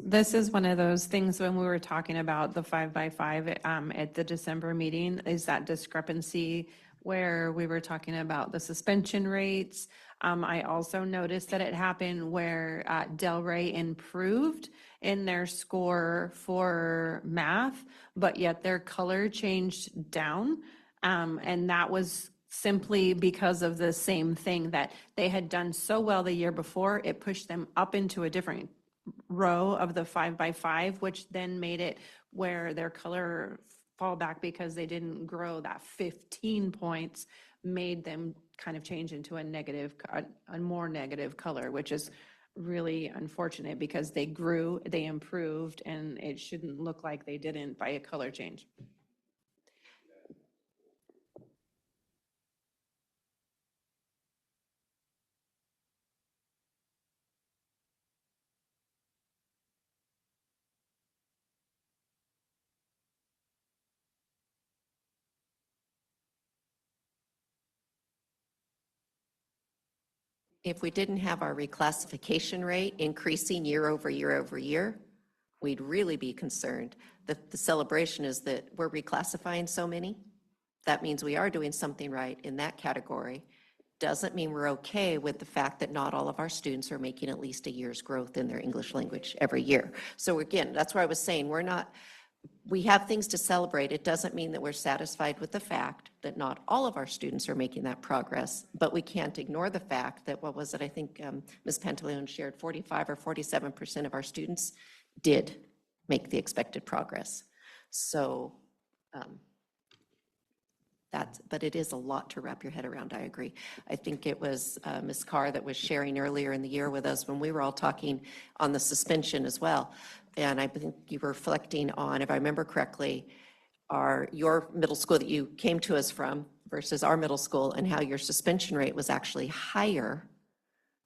This is one of those things when we were talking about the 5x5 at the December meeting, is that discrepancy where we were talking about the suspension rates. I also noticed that it happened where Del Rey improved in their score for math, but yet their color changed down. And that was simply because of the same thing, that they had done so well the year before, it pushed them up into a different row of the 5x5, which then made it where their color fall back because they didn't grow that 15 points, made them kind of change into a more negative color, which is really unfortunate because they grew, they improved, and it shouldn't look like they didn't by a color change. If we didn't have our reclassification rate increasing year over year over year, we'd really be concerned. The celebration is that we're reclassifying so many. That means we are doing something right in that category. Doesn't mean we're okay with the fact that not all of our students are making at least a year's growth in their English language every year. So again, that's why I was saying we have things to celebrate. It doesn't mean that we're satisfied with the fact that not all of our students are making that progress, but we can't ignore the fact that, what was it, I think Ms. Pantaleon shared 45 or 47% of our students did make the expected progress. So but it is a lot to wrap your head around, I agree. I think it was Ms. Carr that was sharing earlier in the year with us when we were all talking on the suspension as well. And I think you were reflecting on, if I remember correctly, your middle school that you came to us from versus our middle school, and how your suspension rate was actually higher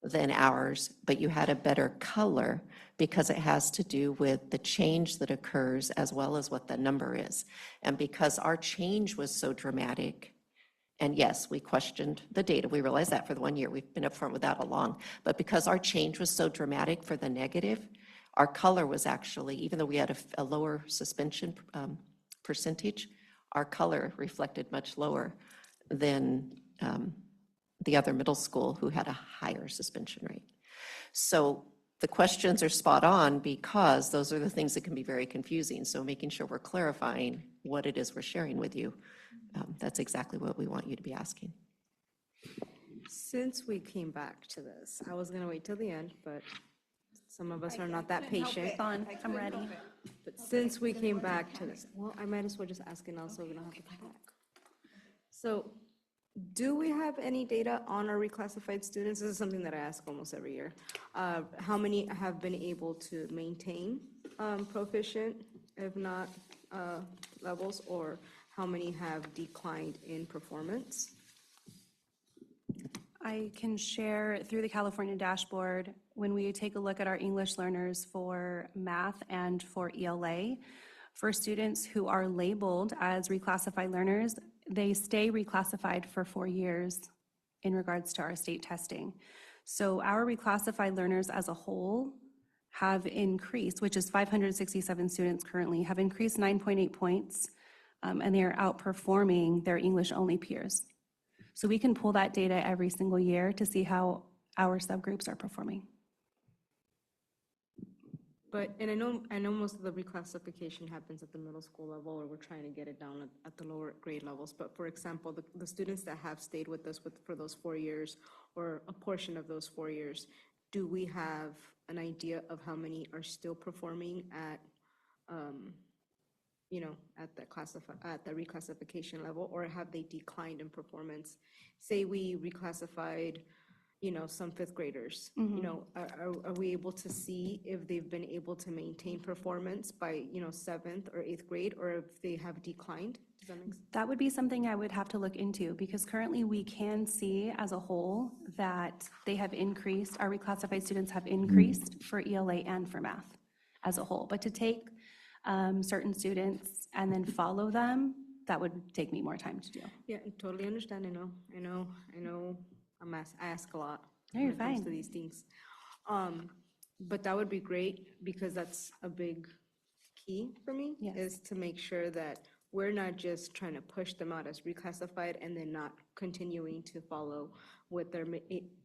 than ours, but you had a better color because it has to do with the change that occurs as well as what the number is. And because our change was so dramatic, and yes, we questioned the data, we realized that for the 1 year, we've been upfront with that along, but because our change was so dramatic for the negative, our color was actually, even though we had a lower suspension percentage, our color reflected much lower than the other middle school who had a higher suspension rate. So the questions are spot on because those are the things that can be very confusing. So making sure we're clarifying what it is we're sharing with you, that's exactly what we want you to be asking. Since we came back to this, I was gonna wait till the end, but some of us are not that patient. On, I'm ready. But since we came back to this, well, I might as well just ask it now so we don't have to come back. So, do we have any data on our reclassified students? This is something that I ask almost every year. How many have been able to maintain proficient, if not levels, or how many have declined in performance? I can share through the California dashboard, when we take a look at our English learners for math and for ELA, for students who are labeled as reclassified learners, they stay reclassified for 4 years in regards to our state testing. So our reclassified learners as a whole have increased, which is 567 students currently, have increased 9.8 points, and they are outperforming their English-only peers. So we can pull that data every single year to see how our subgroups are performing. But, and I know most of the reclassification happens at the middle school level, or we're trying to get it down at the lower grade levels. But for example, the students that have stayed with us for those 4 years, or a portion of those 4 years, do we have an idea of how many are still performing at, at the reclassification level, or have they declined in performance? Say we reclassified, some fifth graders, are we able to see if they've been able to maintain performance by, seventh or eighth grade, or if they have declined? Does that make sense? That would be something I would have to look into, because currently we can see as a whole that they have increased, our reclassified students have increased for ELA and for math as a whole. But to take certain students and then follow them, that would take me more time to do. Yeah, I totally understand. I know. I ask a lot No, when you're it comes fine. to these things. But that would be great, because that's a big key for me, Yes. is to make sure that we're not just trying to push them out as reclassified and then not continuing to follow with their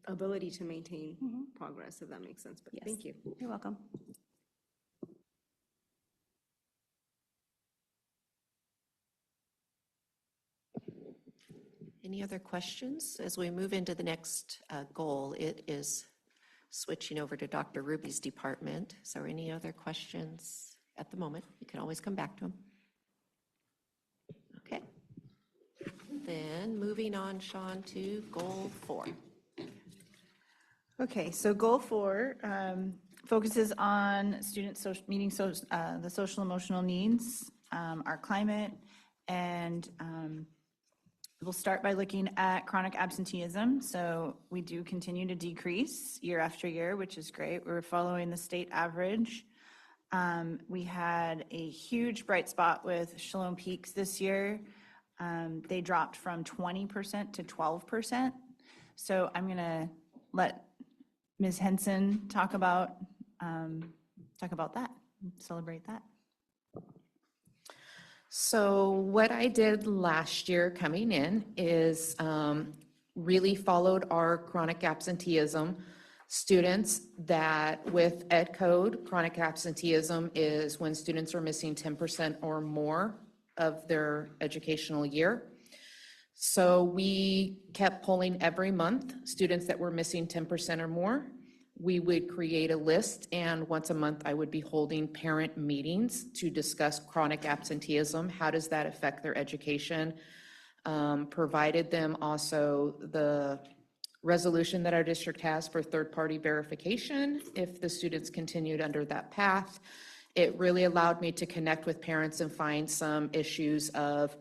ability to maintain progress, if that makes sense. But Yes. thank you. You're welcome. Any other questions? As we move into the next goal, it is switching over to Dr. Ruby's department. So any other questions at the moment? You can always come back to them. Okay. Then moving on, Sean, to goal 4. Okay, so goal 4 focuses on students meeting the social emotional needs, our climate, and we'll start by looking at chronic absenteeism. So we do continue to decrease year after year, which is great. We're following the state average. We had a huge bright spot with Shalom Peaks this year. They dropped from 20% to 12%. So I'm going to let Ms. Henson talk about that, celebrate that. So what I did last year coming in is really followed our chronic absenteeism students. That with Ed Code, chronic absenteeism is when students are missing 10% or more of their educational year. So we kept polling every month students that were missing 10% or more. We would create a list, and once a month I would be holding parent meetings to discuss chronic absenteeism. How does that affect their education? Provided them also the resolution that our district has for third-party verification if the students continued under that path. It really allowed me to connect with parents and find some issues of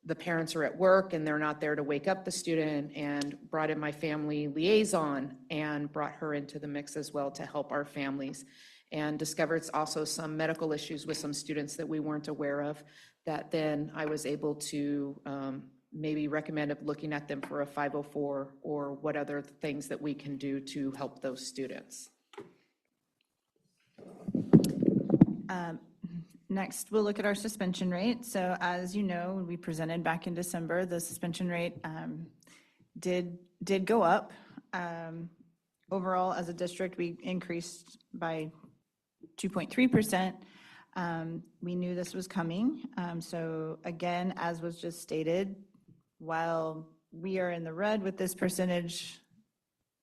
the parents are at work and they're not there to wake up the student, and brought in my family liaison and brought her into the mix as well to help our families, and discovered also some medical issues with some students that we weren't aware of, that then I was able to maybe recommend of looking at them for a 504 or what other things that we can do to help those students. Next, we'll look at our suspension rate. So as you know, we presented back in December, the suspension rate did go up. Overall, as a district, we increased by 2.3%. We knew this was coming. So again, as was just stated, while we are in the red with this percentage,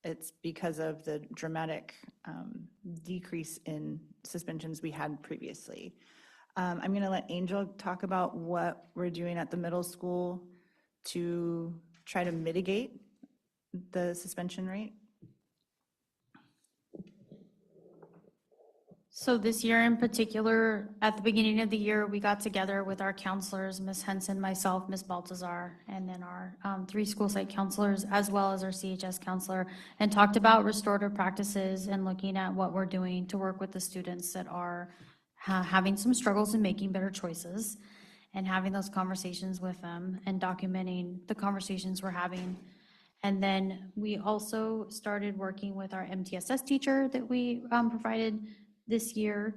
it's because of the dramatic decrease in suspensions we had previously. I'm going to let Angel talk about what we're doing at the middle school to try to mitigate the suspension rate. So this year in particular, at the beginning of the year, we got together with our counselors, Ms. Henson, myself, Ms. Baltazar, and then our 3 school site counselors, as well as our CHS counselor, and talked about restorative practices and looking at what we're doing to work with the students that are having some struggles and making better choices, and having those conversations with them and documenting the conversations we're having. And then we also started working with our MTSS teacher that we provided this year,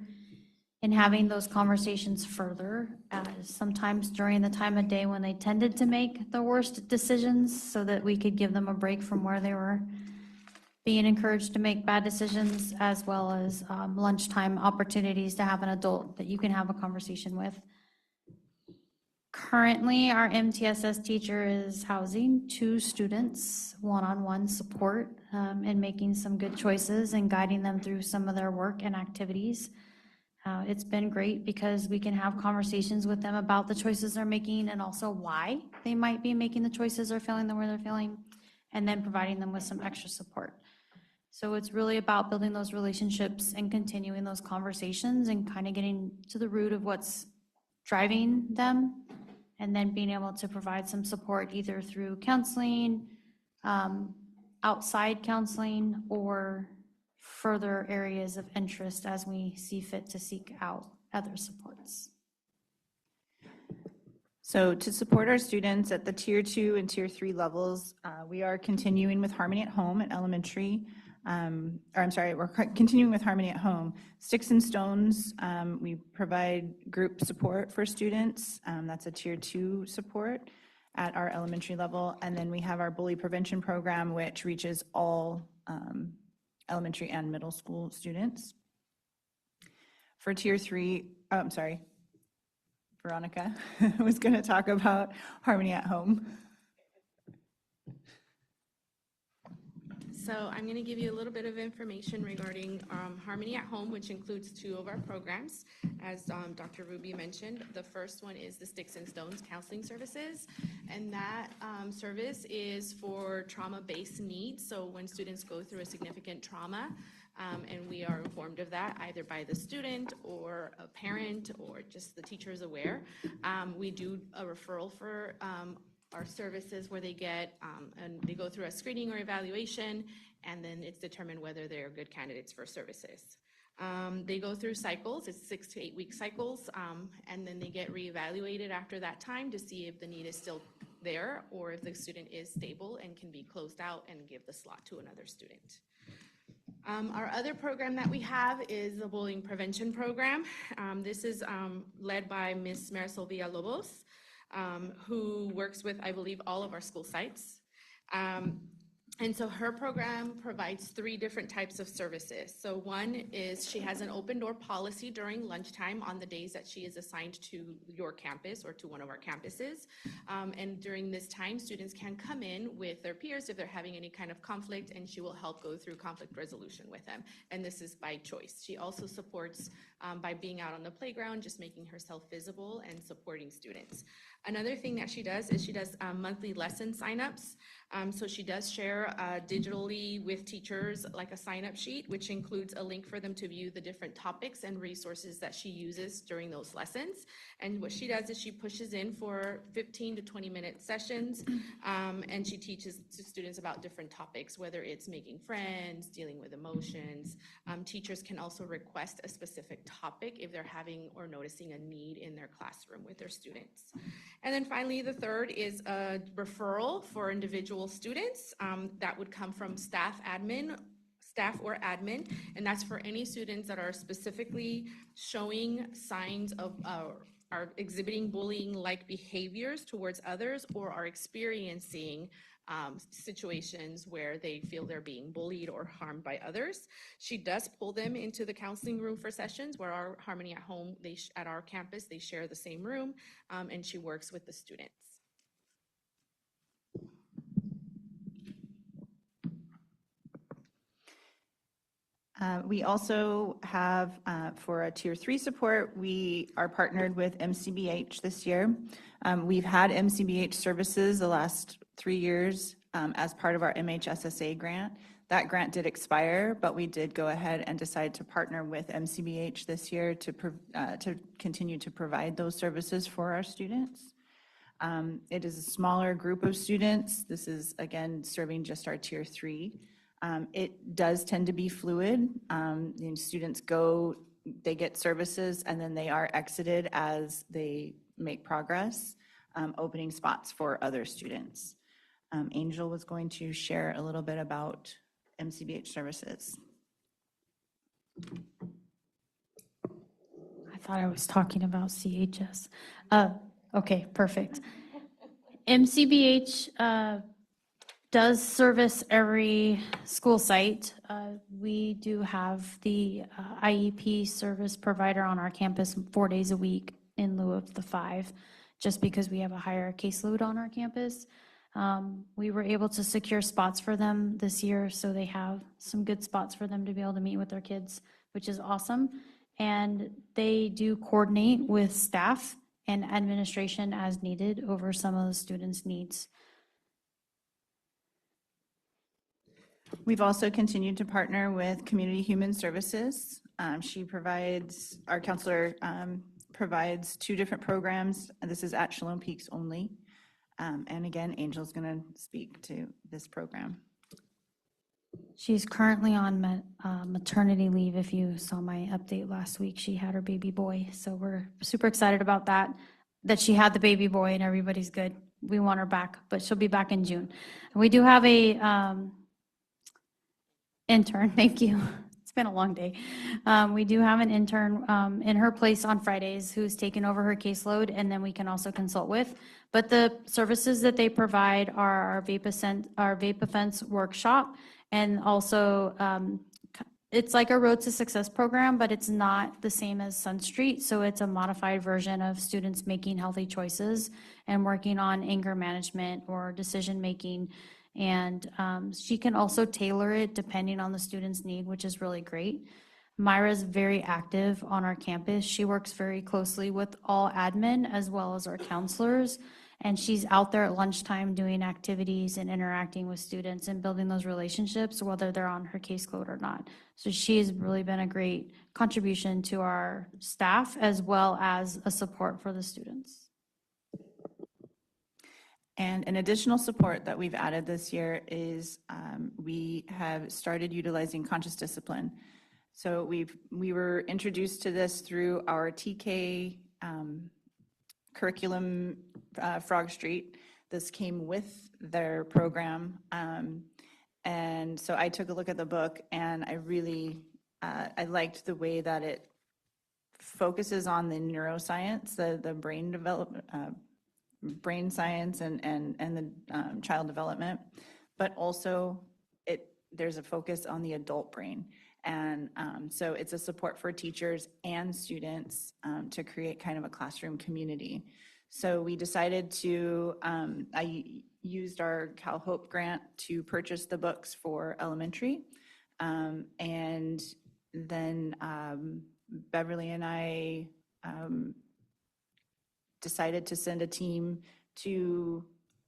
and having those conversations further, sometimes during the time of day when they tended to make the worst decisions, so that we could give them a break from where they were being encouraged to make bad decisions, as well as lunchtime opportunities to have an adult that you can have a conversation with. Currently, our MTSS teacher is housing 2 students, one-on-one support, and making some good choices and guiding them through some of their work and activities. It's been great because we can have conversations with them about the choices they're making and also why they might be making the choices or feeling the way they're feeling, and then providing them with some extra support. So it's really about building those relationships and continuing those conversations and kind of getting to the root of what's driving them, and then being able to provide some support either through counseling, outside counseling, or further areas of interest as we see fit to seek out other supports. So to support our students at the Tier 2 and Tier 3 levels, we are continuing with Harmony at Home at elementary. We're continuing with Harmony at Home. Sticks and Stones, we provide group support for students. That's a Tier 2 support at our elementary level. And then we have our bully prevention program, which reaches all elementary and middle school students. For Tier 3, Veronica was going to talk about Harmony at Home. So I'm going to give you a little bit of information regarding Harmony at Home, which includes 2 of our programs. As Dr. Ruby mentioned, the first one is the Sticks and Stones Counseling Services, and that service is for trauma-based needs. So when students go through a significant trauma, and we are informed of that either by the student or a parent or just the teacher is aware, we do a referral for our services where they get, and they go through a screening or evaluation, and then it's determined whether they're good candidates for services. They go through cycles, it's 6 to 8 week cycles, and then they get reevaluated after that time to see if the need is still there or if the student is stable and can be closed out and give the slot to another student. Our other program that we have is the bullying prevention program. This is led by Ms. Marisol Villalobos, who works with, I believe, all of our school sites. And so her program provides 3 different types of services. So one is she has an open door policy during lunchtime on the days that she is assigned to your campus or to one of our campuses. And during this time, students can come in with their peers if they're having any kind of conflict, and she will help go through conflict resolution with them. And this is by choice. She also supports by being out on the playground, just making herself visible and supporting students. Another thing that she does is she does monthly lesson signups. So she does share digitally with teachers like a sign-up sheet, which includes a link for them to view the different topics and resources that she uses during those lessons. And what she does is she pushes in for 15 to 20-minute sessions, and she teaches to students about different topics, whether it's making friends, dealing with emotions. Teachers can also request a specific topic if they're having or noticing a need in their classroom with their students. And then finally, the third is a referral for individual students that would come from staff admin staff or admin, and that's for any students that are specifically showing signs of, are exhibiting bullying-like behaviors towards others or are experiencing situations where they feel they're being bullied or harmed by others. She does pull them into the counseling room for sessions where our Harmony at Home, at our campus, they share the same room, and she works with the students. We also have, for a Tier 3 support, we are partnered with MCBH this year. We've had MCBH services the last 3 years as part of our MHSSA grant. That grant did expire, but we did go ahead and decide to partner with MCBH this year to continue to provide those services for our students. It is a smaller group of students. This is, again, serving just our Tier 3. It does tend to be fluid. Students go, they get services, and then they are exited as they make progress, opening spots for other students. Angel was going to share a little bit about MCBH services. I thought I was talking about CHS. Okay, perfect. MCBH does service every school site. We do have the IEP service provider on our campus 4 days a week in lieu of the 5, just because we have a higher caseload on our campus. We were able to secure spots for them this year, so they have some good spots for them to be able to meet with their kids, which is awesome. And they do coordinate with staff and administration as needed over some of the students' needs. We've also continued to partner with Community Human Services. Our counselor provides 2 different programs, and this is at Shalom Peaks only. And again, Angel's going to speak to this program. She's currently on maternity leave. If you saw my update last week, she had her baby boy. So we're super excited about that she had the baby boy and everybody's good. We want her back, but she'll be back in June. And we do have a intern, thank you. It's been a long day. We do have an intern in her place on Fridays who's taken over her caseload, and then we can also consult with. But the services that they provide are our vape offense workshop, and also it's like a Road to Success program, but it's not the same as Sun Street. So it's a modified version of students making healthy choices and working on anger management or decision making. And she can also tailor it depending on the student's need, which is really great. Myra is very active on our campus. She works very closely with all admin as well as our counselors. And she's out there at lunchtime doing activities and interacting with students and building those relationships, whether they're on her caseload or not. So she's really been a great contribution to our staff as well as a support for the students. And an additional support that we've added this year is we have started utilizing conscious discipline. So we were introduced to this through our TK curriculum, Frog Street. This came with their program. And so I took a look at the book, and I really, I liked the way that it focuses on the neuroscience, the brain development, brain science and the child development, but also there's a focus on the adult brain. And so it's a support for teachers and students to create kind of a classroom community. So we decided to, I used our Cal Hope grant to purchase the books for elementary. And then Beverly and I decided to send a team to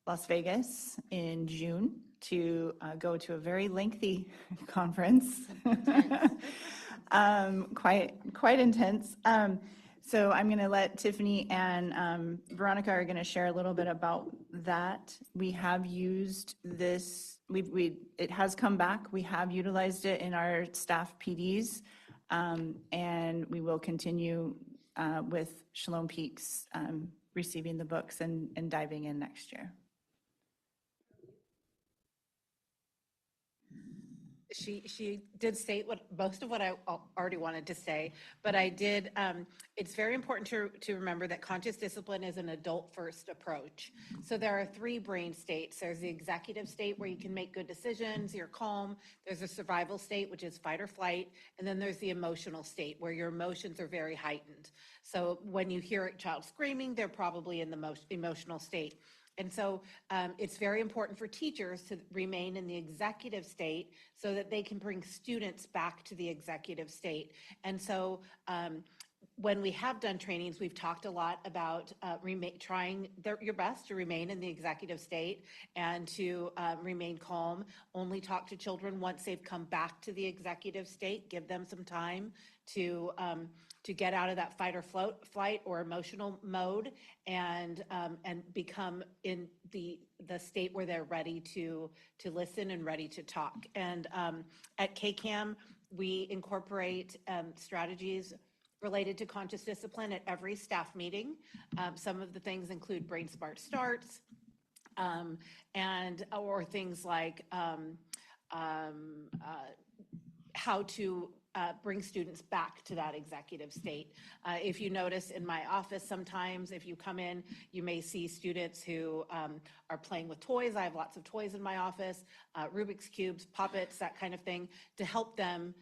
Las Vegas in June to go to a very lengthy conference. Quite intense. So I'm going to let Tiffany and Veronica are going to share a little bit about that. We have used this, it has come back. We have utilized it in our staff PDs, and we will continue with Shalom Peaks receiving the books and diving in next year. She did state most of what I already wanted to say, but I did, it's very important to remember that conscious discipline is an adult-first approach. So there are three brain states. There's the executive state where you can make good decisions, you're calm. There's a survival state, which is fight or flight. And then there's the emotional state where your emotions are very heightened. So when you hear a child screaming, they're probably in the most emotional state. And so it's very important for teachers to remain in the executive state so that they can bring students back to the executive state. And so when we have done trainings, we've talked a lot about trying your best to remain in the executive state and to remain calm. Only talk to children once they've come back to the executive state. Give them some time to get out of that fight or flight or emotional mode and become in the state where they're ready to listen and ready to talk. And at KCAM, we incorporate strategies related to conscious discipline at every staff meeting. Some of the things include Brain Smart Starts, or things like how to bring students back to that executive state. If you notice in my office, sometimes if you come in, you may see students who are playing with toys. I have lots of toys in my office, Rubik's Cubes, puppets, that kind of thing, to help them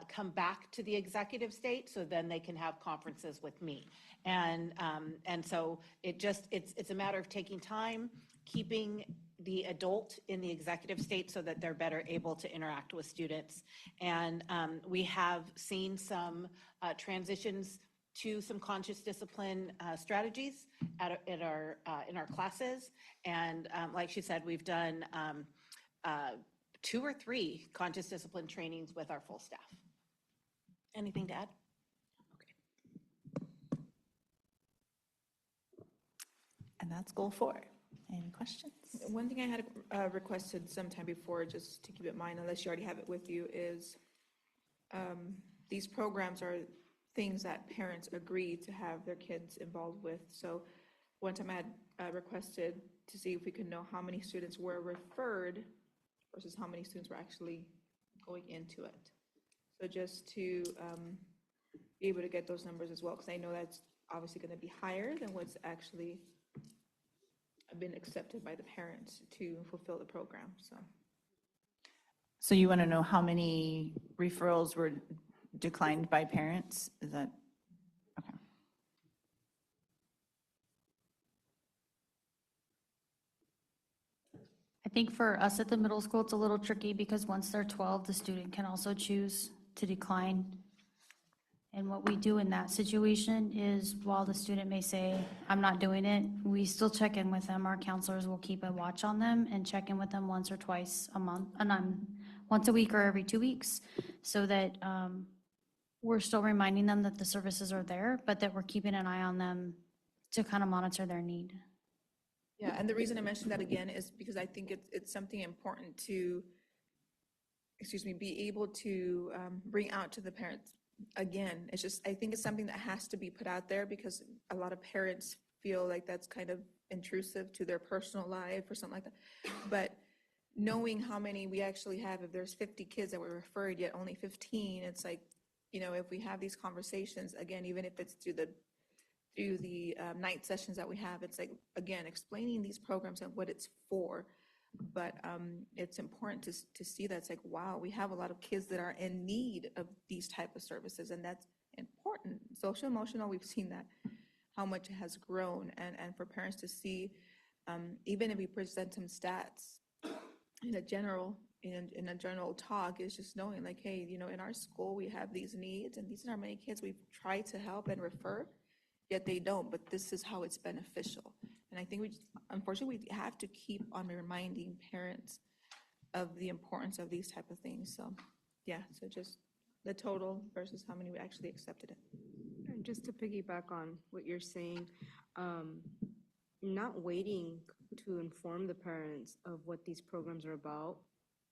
come back to the executive state so then they can have conferences with me. And so it's a matter of taking time, keeping the adult in the executive state so that they're better able to interact with students. And we have seen some transitions to some conscious discipline strategies in our classes. And like she said, we've done 2 or 3 conscious discipline trainings with our full staff. Anything to add? And that's goal 4. Any questions? One thing I had requested sometime before, just to keep it in mind, unless you already have it with you, is these programs are things that parents agree to have their kids involved with. So one time I had requested to see if we could know how many students were referred versus how many students were actually going into it. So just to be able to get those numbers as well, because I know that's obviously going to be higher than what's actually been accepted by the parents to fulfill the program. So you want to know how many referrals were declined by parents? Is that, okay. I think for us at the middle school, it's a little tricky because once they're 12, the student can also choose to decline. And what we do in that situation is while the student may say, I'm not doing it, we still check in with them. Our counselors will keep a watch on them and check in with them once or twice a month, and once a week or every 2 weeks, so that we're still reminding them that the services are there, but that we're keeping an eye on them to kind of monitor their need. Yeah, and the reason I mentioned that again is because I think it's something important to, be able to bring out to the parents. Again, it's just, I think it's something that has to be put out there because a lot of parents feel like that's kind of intrusive to their personal life or something like that. But knowing how many we actually have, if there's 50 kids that were referred, yet only 15, it's like, if we have these conversations, again, even if it's through the night sessions that we have, it's like, again, explaining these programs and what it's for. But it's important to see that it's like, wow, we have a lot of kids that are in need of these type of services, and that's important. Social emotional, we've seen that, how much it has grown, and for parents to see, even if we present some stats in a general talk, is just knowing like, hey, in our school we have these needs, and these are how many kids we've tried to help and refer, yet they don't, but this is how it's beneficial. And I think unfortunately, we have to keep on reminding parents of the importance of these type of things. So, yeah, so just the total versus how many we actually accepted it. And just to piggyback on what you're saying, not waiting to inform the parents of what these programs are about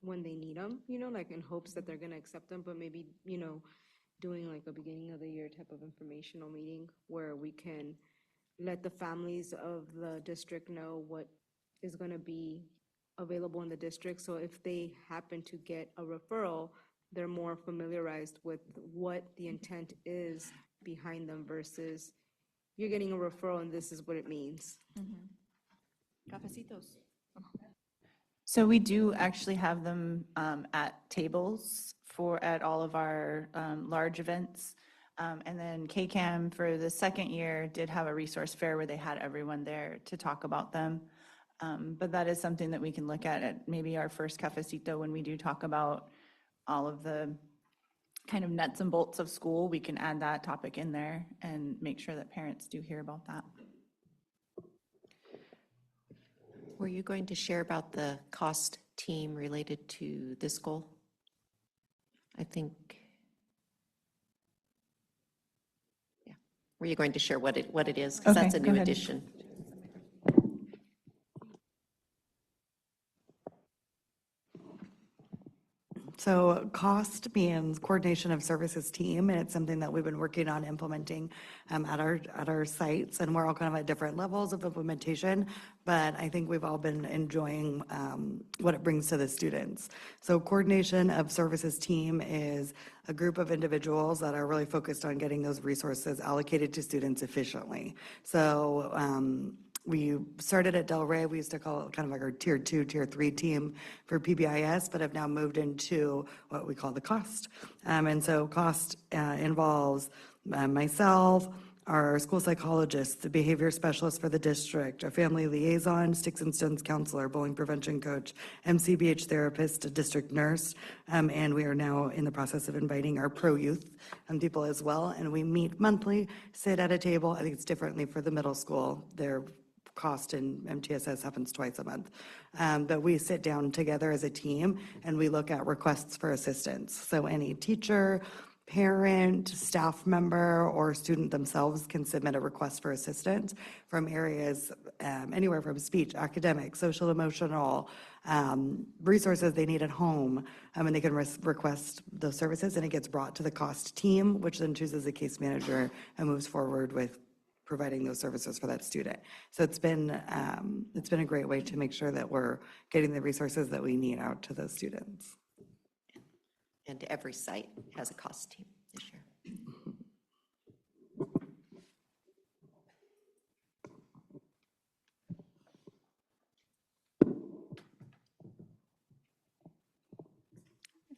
when they need them, like in hopes that they're going to accept them, but maybe, doing like a beginning of the year type of informational meeting where we can let the families of the district know what is going to be available in the district. So if they happen to get a referral, they're more familiarized with what the intent is behind them versus you're getting a referral and this is what it means. Cafecitos. So we do actually have them at tables at all of our large events. And then KCAM for the second year did have a resource fair where they had everyone there to talk about them. But that is something that we can look at maybe our first cafecito when we do talk about all of the kind of nuts and bolts of school. We can add that topic in there and make sure that parents do hear about that. Were you going to share about the cost team related to this goal? I think, yeah. Were you going to share what it is? Because Okay, that's a go new ahead. addition. So cost means coordination of services team, and it's something that we've been working on implementing at our sites, and we're all kind of at different levels of implementation, but I think we've all been enjoying what it brings to the students. So coordination of services team is a group of individuals that are really focused on getting those resources allocated to students efficiently. So we started at Del Rey. We used to call it kind of like our tier 2, tier 3 team for PBIS, but have now moved into what we call the cost. And so cost involves myself, our school psychologist, the behavior specialist for the district, a family liaison, Sticks and Stones counselor, bowling prevention coach, MCBH therapist, a district nurse, and we are now in the process of inviting our pro-youth people as well. And we meet monthly, sit at a table. I think it's differently for the middle school. Their cost in MTSS happens twice a month. But we sit down together as a team and we look at requests for assistance. So any teacher, parent, staff member, or student themselves can submit a request for assistance from areas anywhere from speech, academic, social, emotional, resources they need at home, and they can request those services, and it gets brought to the cost team, which then chooses a case manager and moves forward with providing those services for that student. So it's been a great way to make sure that we're getting the resources that we need out to those students. And every site has a cost team this year.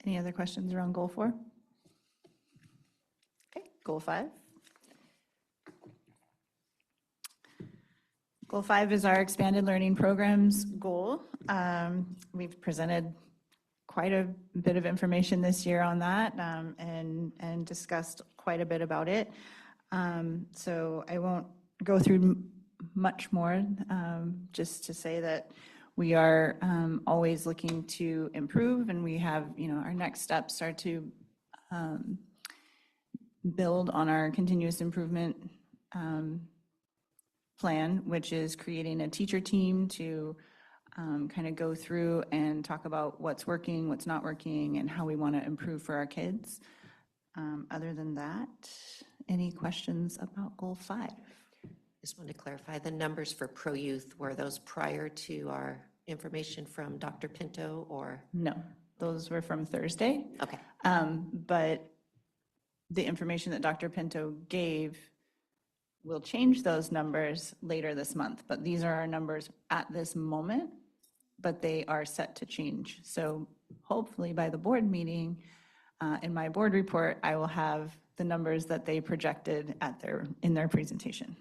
Any other questions around goal 4? Okay, goal 5. Goal 5 is our expanded learning programs goal. We've presented quite a bit of information this year on that and discussed quite a bit about it. So I won't go through much more, just to say that we are always looking to improve, and we have, our next steps are to build on our continuous improvement plan, which is creating a teacher team to kind of go through and talk about what's working, what's not working, and how we want to improve for our kids. Other than that, any questions about goal 5? Just want to clarify, the numbers for pro-youth, were those prior to our information from Dr. Pinto or? No, those were from Thursday. Okay. But the information that Dr. Pinto gave will change those numbers later this month, but these are our numbers at this moment, but they are set to change. So hopefully by the board meeting, in my board report, I will have the numbers that they projected in their presentation.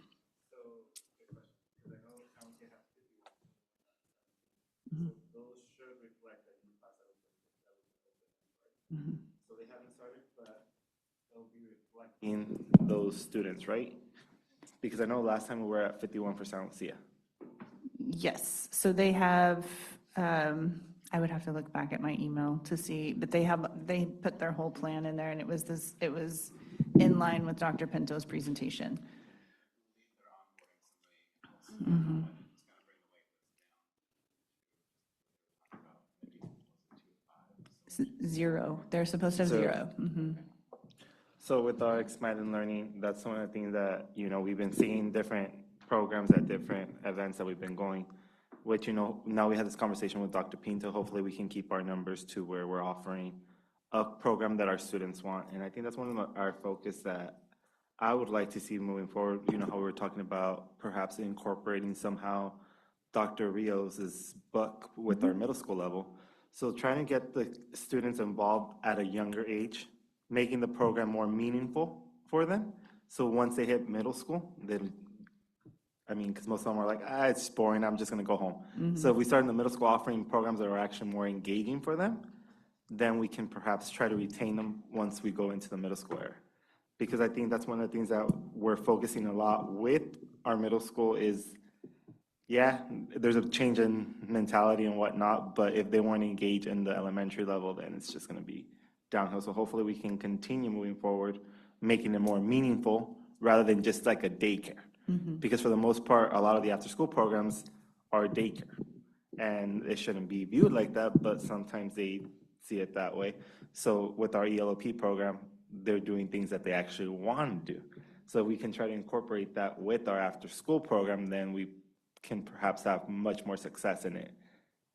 Those should reflect that new class that was open. So they haven't started, but they'll be reflecting those students, right? Because I know last time we were at 51 for San Lucia. Yes, so they have, I would have to look back at my email to see, but they put their whole plan in there, and it was in line with Dr. Pinto's presentation. Mhm. 0, they're supposed to have 0. Mhm. So with our expanded learning, that's one of the things that, we've been seeing different programs at different events that we've been going. which, now we had this conversation with Dr. Pinto. Hopefully we can keep our numbers to where we're offering a program that our students want. And I think that's one of our focus that I would like to see moving forward. How we were talking about perhaps incorporating somehow Dr. Rios's book with our middle school level. So trying to get the students involved at a younger age, making the program more meaningful for them. So once they hit middle school, because most of them are like, it's boring, I'm just gonna go home. So if we start in the middle school offering programs that are actually more engaging for them, then we can perhaps try to retain them once we go into the middle school era. Because I think that's one of the things that we're focusing a lot with our middle school is, there's a change in mentality and whatnot, but if they weren't engaged in the elementary level, then it's just gonna be downhill. So hopefully we can continue moving forward, making it more meaningful rather than just like a daycare. Because for the most part, a lot of the after-school programs are daycare. And it shouldn't be viewed like that, but sometimes they see it that way. So with our ELOP program, they're doing things that they actually want to do. So we can try to incorporate that with our after-school program, then we can perhaps have much more success in it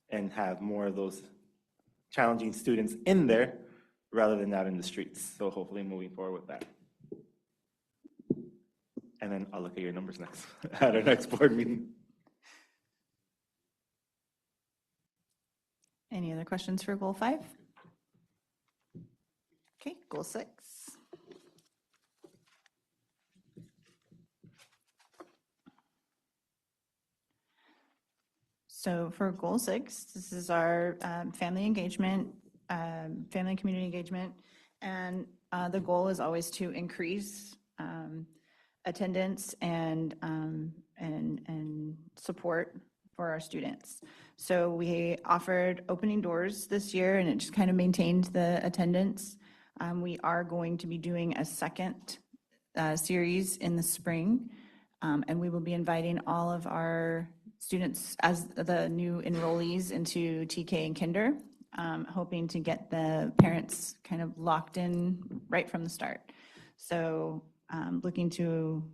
and have more of those challenging students in there rather than out in the streets. So hopefully moving forward with that. And then I'll look at your numbers next at our next board meeting. Any other questions for goal 5? Okay, goal 6. So for goal 6, this is our family engagement, family and community engagement. And the goal is always to increase attendance and support for our students. So we offered opening doors this year, and it just kind of maintained the attendance. We are going to be doing a second series in the spring, and we will be inviting all of our students as the new enrollees into TK and Kinder, hoping to get the parents kind of locked in right from the start. So looking to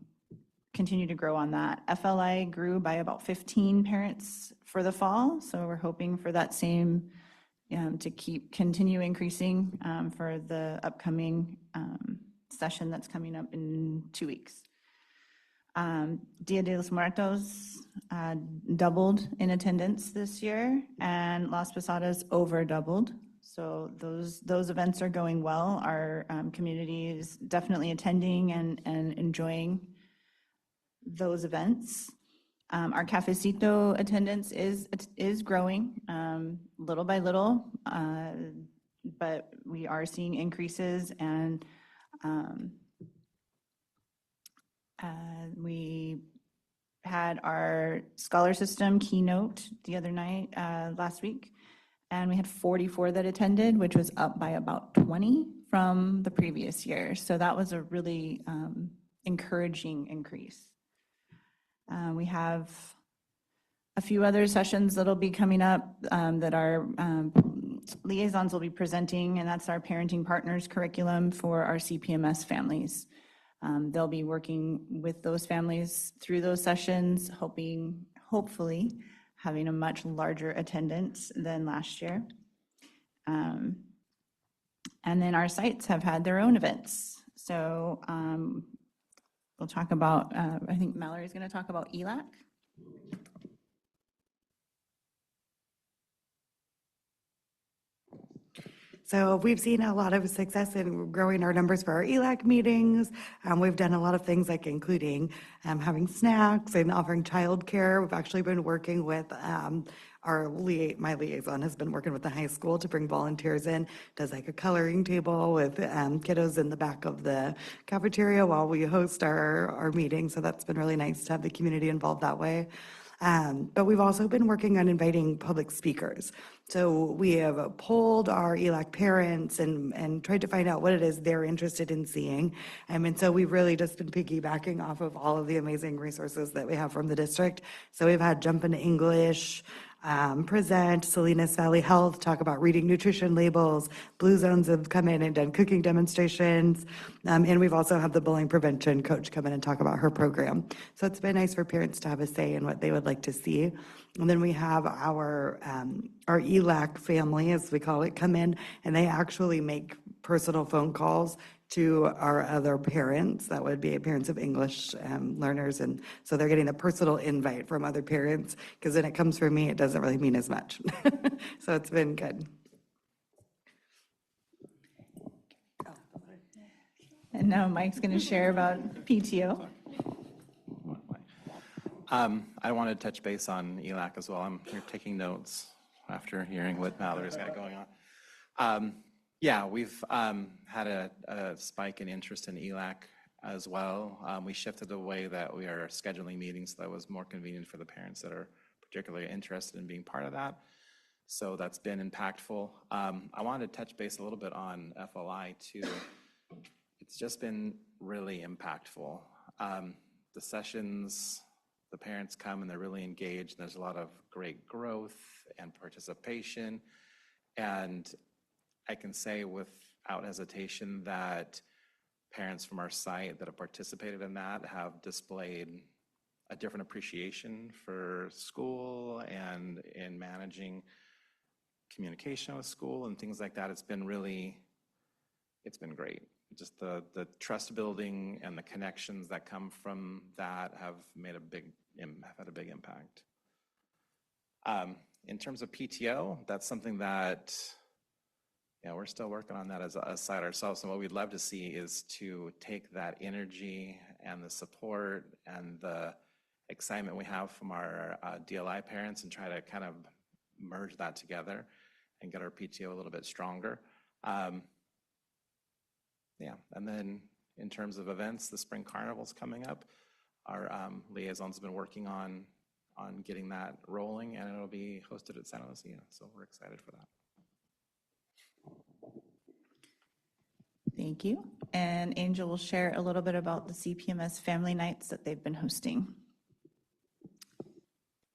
continue to grow on that. FLI grew by about 15 parents for the fall, so we're hoping for that same to continue increasing for the upcoming session that's coming up in 2 weeks. Dia de los Muertos doubled in attendance this year, and Las Posadas over doubled. So those events are going well. Our community is definitely attending and enjoying those events. Our cafecito attendance is growing little by little, but we are seeing increases, and we had our scholar system keynote the other night, last week, and we had 44 that attended, which was up by about 20 from the previous year. So that was a really encouraging increase. We have a few other sessions that'll be coming up that our liaisons will be presenting, and that's our Parenting Partners curriculum for our CPMS families. They'll be working with those families through those sessions, hopefully having a much larger attendance than last year. And then our sites have had their own events. So we'll talk about, I think Mallory's going to talk about ELAC. So we've seen a lot of success in growing our numbers for our ELAC meetings. We've done a lot of things like including having snacks and offering childcare. We've actually been working with my liaison has been working with the high school to bring volunteers in, does like a coloring table with kiddos in the back of the cafeteria while we host our meeting. So that's been really nice to have the community involved that way. But we've also been working on inviting public speakers. So we have polled our ELAC parents and tried to find out what it is they're interested in seeing. And so we've really just been piggybacking off of all of the amazing resources that we have from the district. So we've had Jump into English, present. Salinas Valley Health talk about reading nutrition labels. Blue Zones have come in and done cooking demonstrations. And we've also had the bullying prevention coach come in and talk about her program. So it's been nice for parents to have a say in what they would like to see. And then we have our ELAC family, as we call it, come in, and they actually make personal phone calls to our other parents. That would be parents of English learners. And so they're getting a personal invite from other parents, because when it comes from me, it doesn't really mean as much. So it's been good. And now Mike's going to share about PTO. I want to touch base on ELAC as well. I'm here taking notes after hearing what Valerie's got going on. Yeah, we've had a spike in interest in ELAC as well. We shifted the way that we are scheduling meetings so that was more convenient for the parents that are particularly interested in being part of that. So that's been impactful. I wanted to touch base a little bit on FLI too. It's just been really impactful. The sessions, the parents come and they're really engaged. There's a lot of great growth and participation. And I can say without hesitation that parents from our site that have participated in that have displayed a different appreciation for school and in managing communication with school and things like that. It's been great. Just the trust building and the connections that come from that have had a big impact. In terms of PTO, that's something that we're still working on that as a site ourselves. And what we'd love to see is to take that energy and the support and the excitement we have from our DLI parents and try to kind of merge that together and get our PTO a little bit stronger. And then in terms of events, the spring carnival's coming up. Our liaison's been working on getting that rolling, and it'll be hosted at Santa Lucia. So we're excited for that. Thank you. And Angel will share a little bit about the CPMS family nights that they've been hosting.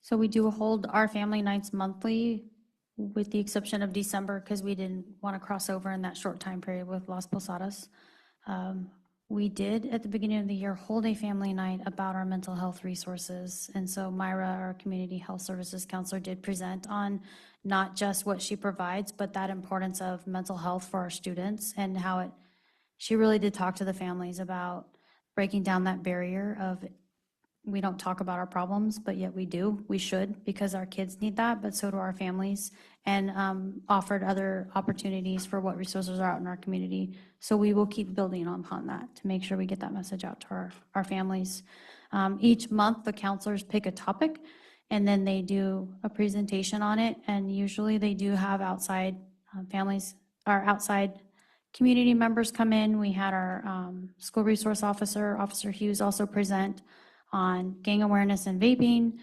So we do hold our family nights monthly, with the exception of December, because we didn't want to cross over in that short time period with Las Posadas. We did, at the beginning of the year, hold a family night about our mental health resources. And so Myra, our community health services counselor, did present on not just what she provides, but that importance of mental health for our students and how she really did talk to the families about breaking down that barrier of we don't talk about our problems, but yet we do. We should, because our kids need that, but so do our families, and offered other opportunities for what resources are out in our community. So we will keep building upon that to make sure we get that message out to our families. Each month, the counselors pick a topic, and then they do a presentation on it, and usually they do have outside families or outside community members come in. We had our school resource officer, Officer Hughes, also present on gang awareness and vaping.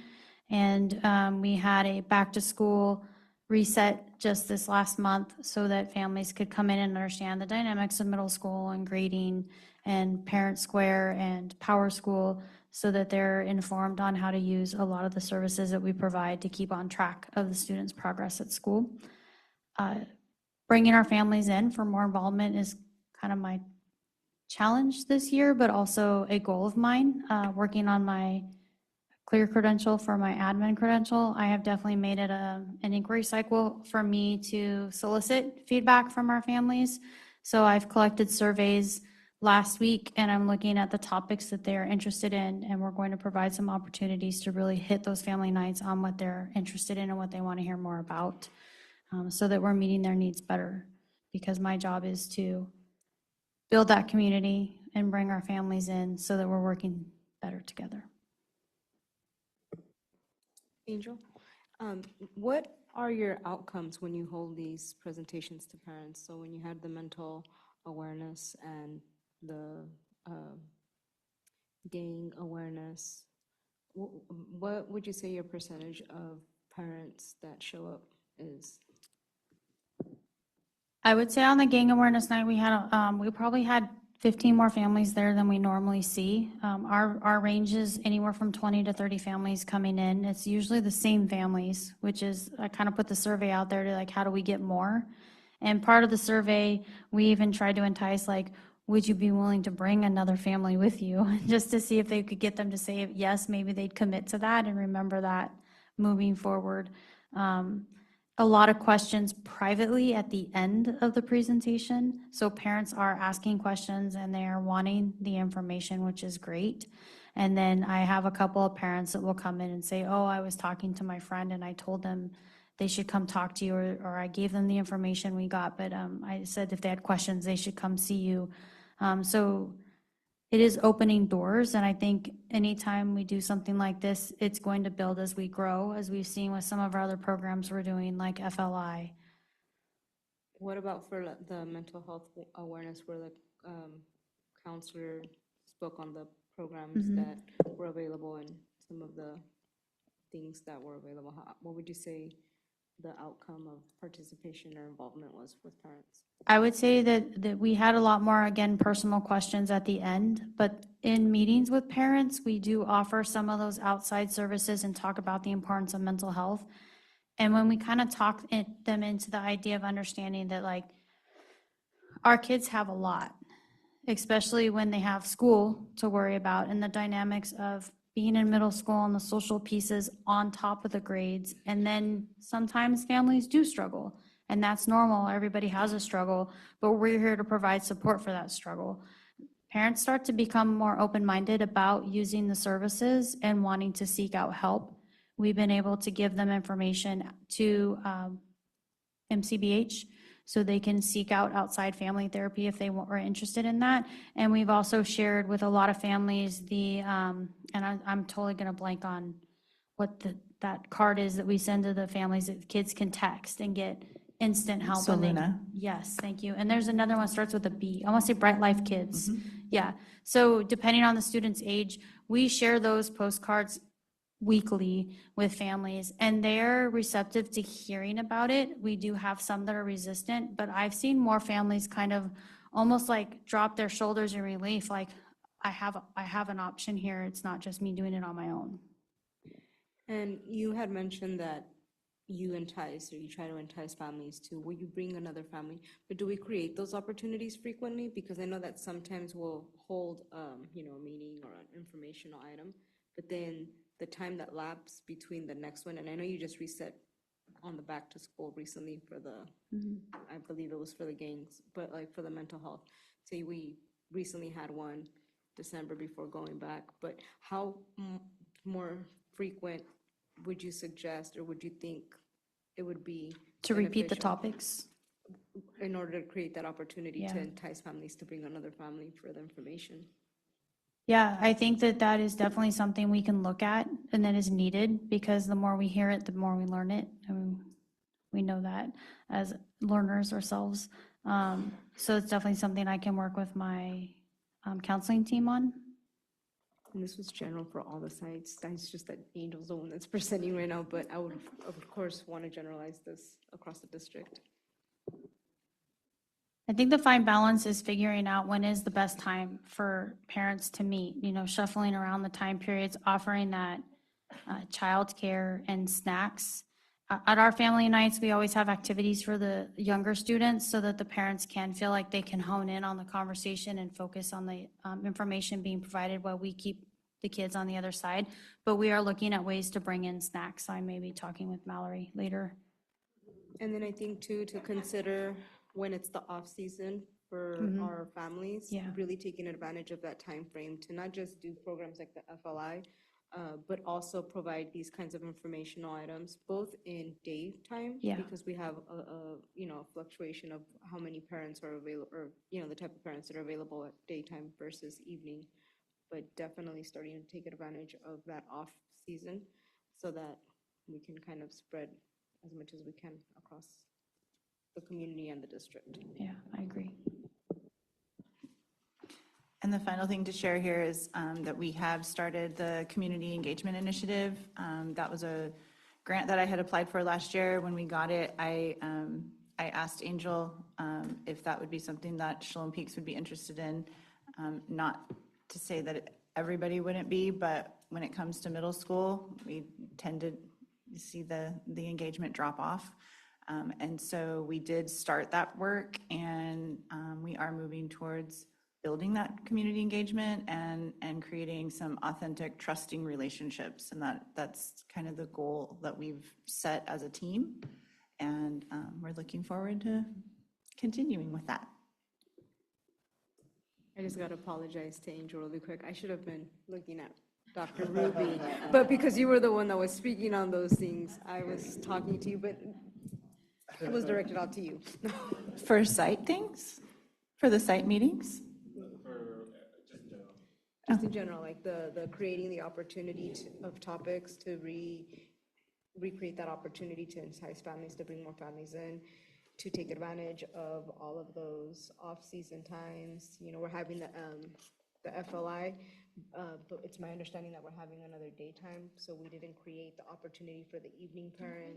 And we had a back to school reset just this last month so that families could come in and understand the dynamics of middle school and grading and Parent Square and Power School, so that they're informed on how to use a lot of the services that we provide to keep on track of the students' progress at school. Bringing our families in for more involvement is kind of my challenge this year, but also a goal of mine. Working on my clear credential for my admin credential, I have definitely made it an inquiry cycle for me to solicit feedback from our families. So I've collected surveys last week, and I'm looking at the topics that they're interested in, and we're going to provide some opportunities to really hit those family nights on what they're interested in and what they want to hear more about, so that we're meeting their needs better, because my job is to build that community and bring our families in so that we're working better together. Angel, what are your outcomes when you hold these presentations to parents? So when you had the mental awareness and the gang awareness, what would you say your percentage of parents that show up is? I would say on the gang awareness night, we probably had 15 more families there than we normally see. Our range is anywhere from 20 to 30 families coming in. It's usually the same families, which is, I kind of put the survey out there to like, how do we get more? And part of the survey, we even tried to entice, like, would you be willing to bring another family with you? Just to see if they could get them to say yes, maybe they'd commit to that and remember that moving forward. A lot of questions privately at the end of the presentation. So parents are asking questions and they are wanting the information, which is great. And then I have a couple of parents that will come in and say, oh, I was talking to my friend and I told them they should come talk to you, or I gave them the information we got, but I said if they had questions, they should come see you. So it is opening doors, and I think anytime we do something like this, it's going to build as we grow, as we've seen with some of our other programs we're doing, like FLI. What about for the mental health awareness where the counselor spoke on the programs that were available and some of the things that were available? What would you say the outcome of participation or involvement was with parents? I would say that we had a lot more, again, personal questions at the end, but in meetings with parents, we do offer some of those outside services and talk about the importance of mental health. And when we kind of talk them into the idea of understanding that, like, our kids have a lot, especially when they have school to worry about and the dynamics of being in middle school and the social pieces on top of the grades. And then sometimes families do struggle, and that's normal. Everybody has a struggle, but we're here to provide support for that struggle. Parents start to become more open-minded about using the services and wanting to seek out help. We've been able to give them information to MCBH, so they can seek out outside family therapy if they were interested in that. And we've also shared with a lot of families and I'm totally going to blank on what that card is that we send to the families that kids can text and get instant help. Soluna. Yes, thank you. And there's another one that starts with a B. I want to say Bright Life Kids. Yeah. So depending on the student's age, we share those postcards weekly with families, and they're receptive to hearing about it. We do have some that are resistant, but I've seen more families kind of almost like drop their shoulders in relief, like, I have an option here. It's not just me doing it on my own. And you had mentioned that you entice, or you try to entice families to, will you bring another family? But do we create those opportunities frequently? Because I know that sometimes we'll hold, a meeting or an informational item, but then the time that lapses between the next one, and I know you just reset on the back to school recently for the, I believe it was for the gangs, but like for the mental health. Say we recently had one December before going back, but how more frequent would you suggest, or would you think it would be To repeat the beneficial topics? in order to create that opportunity Yeah. to entice families to bring another family for the information? Yeah, I think that is definitely something we can look at and that is needed, because the more we hear it, the more we learn it. I mean, we know that as learners ourselves. So it's definitely something I can work with my counseling team on. And this was general for all the sites. It's just that Angel's the one that's presenting right now, but I would, of course, want to generalize this across the district. I think the fine balance is figuring out when is the best time for parents to meet, shuffling around the time periods, offering that childcare and snacks. At our family nights, we always have activities for the younger students so that the parents can feel like they can hone in on the conversation and focus on the information being provided while we keep the kids on the other side. But we are looking at ways to bring in snacks. I may be talking with Mallory later. And then I think too, to consider when it's the off season for our families, really taking advantage of that time frame to not just do programs like the FLI, but also provide these kinds of informational items, both in daytime, because we have a fluctuation of how many parents are available, or the type of parents that are available at daytime versus evening, but definitely starting to take advantage of that off season so that we can kind of spread as much as we can across the community and the district. Yeah, I agree. And the final thing to share here is that we have started the Community Engagement Initiative. That was a grant that I had applied for last year. When we got it, I asked Angel if that would be something that Shalom Peaks would be interested in. Not to say that everybody wouldn't be, but when it comes to middle school, we tend to see the engagement drop off. And so we did start that work, and we are moving towards building that community engagement and creating some authentic, trusting relationships. And that's kind of the goal that we've set as a team. And we're looking forward to continuing with that. I just got to apologize to Angel really quick. I should have been looking at Dr. Ruby, but because you were the one that was speaking on those things, I was talking to you, but it was directed out to you. For site things? For the site meetings? Just in general, like the creating the opportunity of topics to recreate that opportunity to entice families, to bring more families in, to take advantage of all of those off-season times. You know, we're having the FLI, but it's my understanding that we're having another daytime, so we didn't create the opportunity for the evening parent.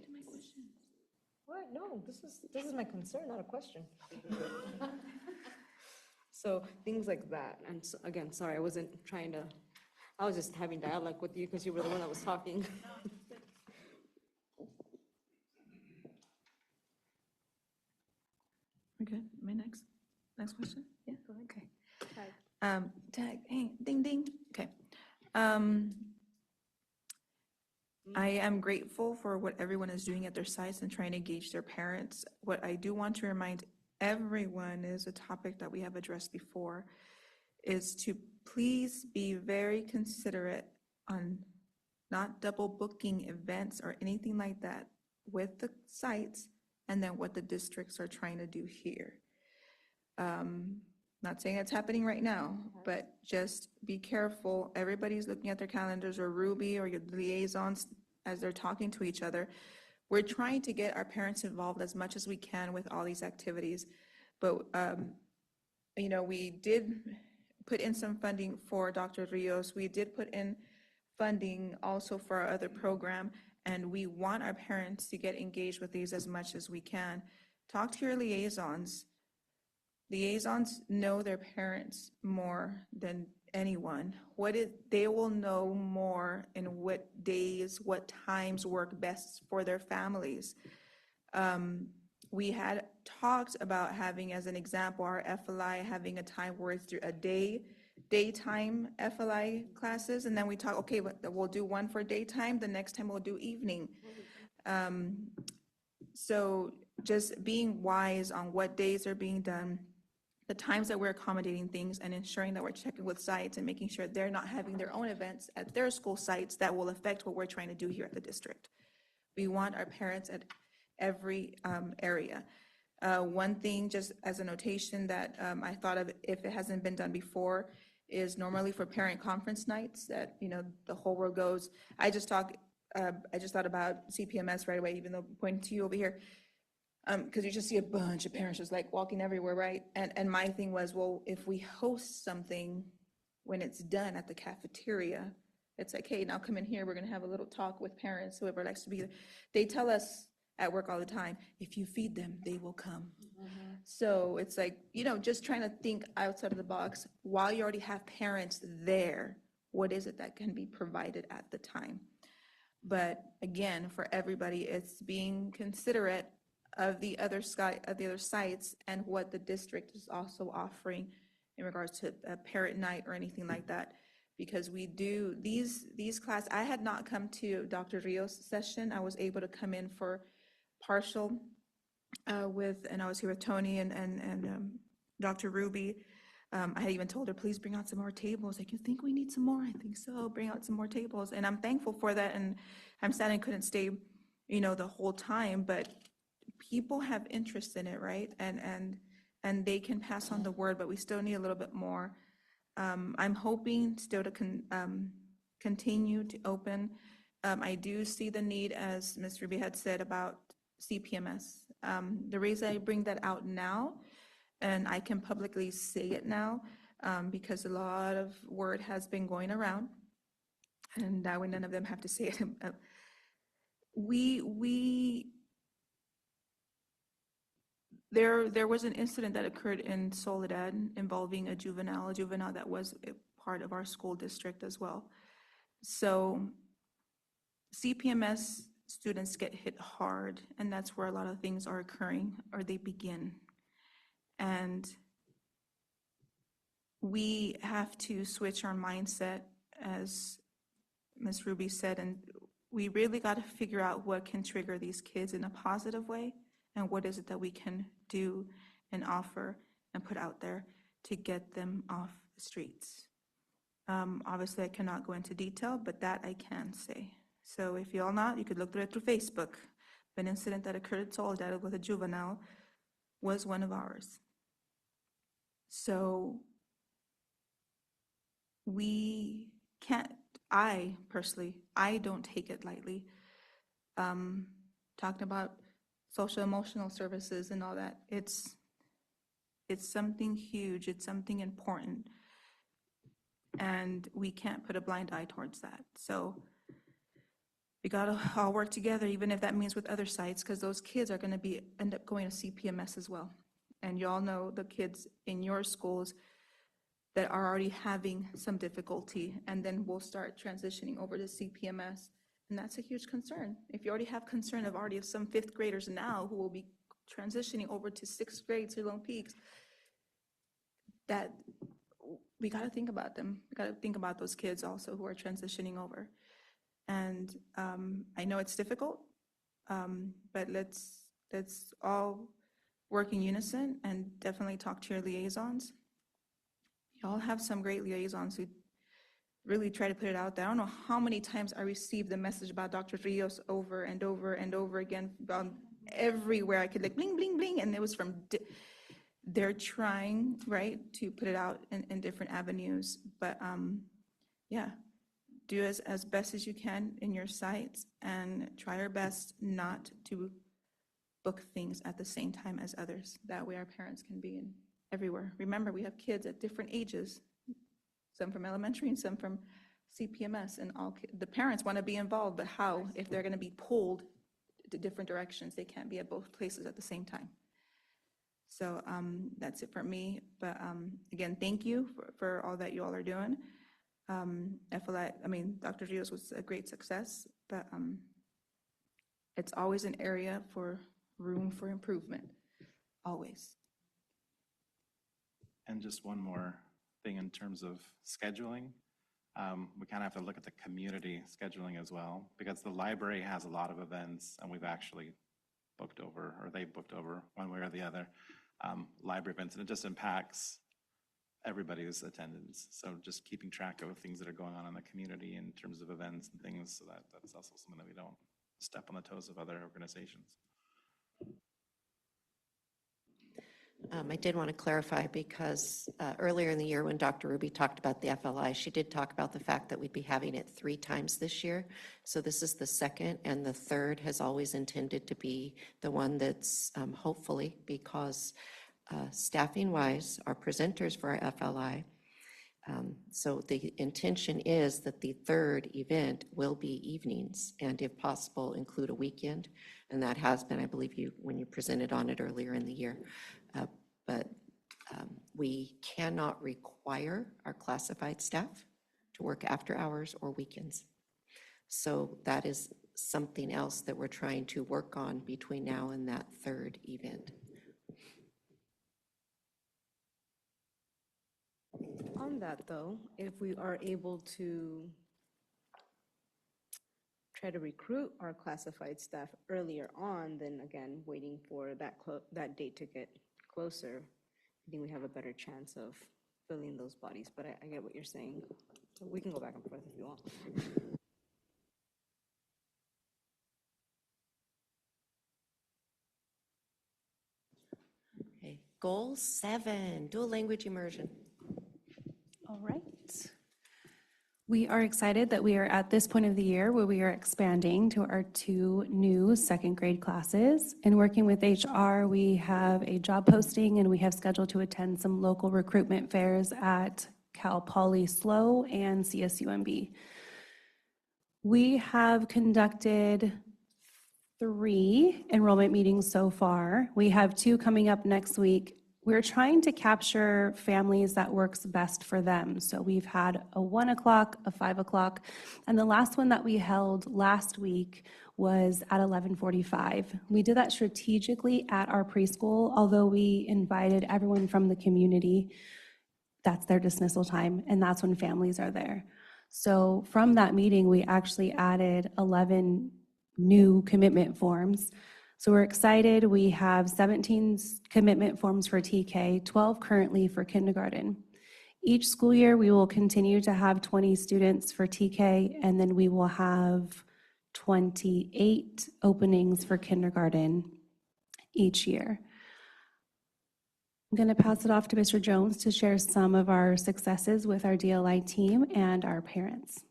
What? No, this is my concern, not a question. So things like that. And so, again, sorry, I wasn't trying to, I was just having dialogue with you because you were the one that was talking. Okay, my next question? Yeah, go ahead. Okay. Tag, hey, ding, ding. Okay. I am grateful for what everyone is doing at their sites and trying to engage their parents. What I do want to remind everyone is a topic that we have addressed before, is to please be very considerate on not double booking events or anything like that with the sites and then what the districts are trying to do here. Not saying it's happening right now, but just be careful. Everybody's looking at their calendars, or Ruby or your liaisons as they're talking to each other. We're trying to get our parents involved as much as we can with all these activities. But, you know, we did put in some funding for Dr. Rios. We did put in funding also for our other program, and we want our parents to get engaged with these as much as we can. Talk to your liaisons. Liaisons know their parents more than anyone. They will know more in what days, what times work best for their families. We had talked about having, as an example, our FLI having a time where it's a daytime FLI classes, and then we talk, okay, we'll do one for daytime, the next time we'll do evening. So just being wise on what days are being done, the times that we're accommodating things, and ensuring that we're checking with sites and making sure they're not having their own events at their school sites that will affect what we're trying to do here at the district. We want our parents at every area. One thing, just as a notation that I thought of, if it hasn't been done before, is normally for parent conference nights that, you know, the whole world goes. I just thought about CPMS right away, even though I'm pointing to you over here. Because you just see a bunch of parents just like walking everywhere, right? And my thing was, well, if we host something when it's done at the cafeteria, it's like, hey, now come in here, we're gonna have a little talk with parents, whoever likes to be there. They tell us at work all the time, if you feed them, they will come. So it's like, you know, just trying to think outside of the box. While you already have parents there, what is it that can be provided at the time? But again, for everybody, it's being considerate of the other sites and what the district is also offering in regards to a parent night or anything like that. Because we do these classes. I had not come to Dr. Rios' session. I was able to come in for partial and I was here with Tony and Dr. Ruby. I had even told her, please bring out some more tables. Like, you think we need some more? I think so. Bring out some more tables. And I'm thankful for that. And I'm sad I couldn't stay, you know, the whole time. But people have interest in it, right? And they can pass on the word, but we still need a little bit more. I'm hoping still to continue to open. I do see the need, as Ms. Ruby had said, about CPMS. The reason I bring that out now, and I can publicly say it now, because a lot of word has been going around, and that way none of them have to say it. There was an incident that occurred in Soledad involving a juvenile that was a part of our school district as well. So CPMS students get hit hard, and that's where a lot of things are occurring, or they begin. And we have to switch our mindset, as Ms. Ruby said, and we really got to figure out what can trigger these kids in a positive way, and what is it that we can do and offer and put out there to get them off the streets. Obviously, I cannot go into detail, but that I can say. So if you all not, you could look through it through Facebook. An incident that occurred at Soledad with a juvenile was one of ours. So we can't, I personally, I don't take it lightly. Talking about social emotional services and all that, it's something huge, it's something important. And we can't put a blind eye towards that. So we gotta all work together, even if that means with other sites, because those kids are gonna end up going to CPMS as well. And you all know the kids in your schools that are already having some difficulty, and then we'll start transitioning over to CPMS. And that's a huge concern. If you already have concern of some fifth graders now who will be transitioning over to sixth grade to Lone Peaks, that we got to think about them. We got to think about those kids also who are transitioning over. And I know it's difficult, but let's all work in unison and definitely talk to your liaisons. Y'all have some great liaisons who really try to put it out there. I don't know how many times I received the message about Dr. Rios over and over and over again, everywhere I could, like bling, bling, bling, and it was from, they're trying, right, to put it out in different avenues, but yeah, do as best as you can in your sites and try our best not to book things at the same time as others. That way our parents can be in everywhere. Remember, we have kids at different ages, some from elementary and some from CPMS, and the parents want to be involved, but how if they're going to be pulled to different directions? They can't be at both places at the same time. So that's it for me. But again, thank you for all that you all are doing. I feel like, Dr. Rios was a great success, but it's always an area for room for improvement, always. And just one more thing in terms of scheduling. We kind of have to look at the community scheduling as well, because the library has a lot of events, and we've actually booked over, or they've booked over one way or the other, library events, and it just impacts everybody's attendance. So just keeping track of things that are going on in the community in terms of events and things, so that's also something that we don't step on the toes of other organizations. I did want to clarify, because earlier in the year when Dr. Ruby talked about the FLI, she did talk about the fact that we'd be having it 3 times this year. So this is the second, and the third has always intended to be the one that's hopefully, because staffing-wise, our presenters for our FLI. So the intention is that the third event will be evenings, and if possible, include a weekend. And that has been, I believe, when you presented on it earlier in the year. But we cannot require our classified staff to work after hours or weekends. So that is something else that we're trying to work on between now and that third event. On that though, if we are able to try to recruit our classified staff earlier on, then again, waiting for that date to get closer, I think we have a better chance of filling those bodies, but I get what you're saying. So we can go back and forth if you want. Okay. Goal 7, dual language immersion. All right. We are excited that we are at this point of the year where we are expanding to our 2 new second grade classes. And working with HR, we have a job posting, and we have scheduled to attend some local recruitment fairs at Cal Poly SLO and CSUMB. We have conducted 3 enrollment meetings so far. We have 2 coming up next week. We're trying to capture families that works best for them. So we've had a 1 o'clock, a 5 o'clock, and the last one that we held last week was at 11:45. We did that strategically at our preschool, although we invited everyone from the community. That's their dismissal time, and that's when families are there. So from that meeting, we actually added 11 new commitment forms. So we're excited. We have 17 commitment forms for TK, 12 currently for kindergarten. Each school year, we will continue to have 20 students for TK, and then we will have 28 openings for kindergarten each year. I'm going to pass it off to Mr. Jones to share some of our successes with our DLI team and our parents.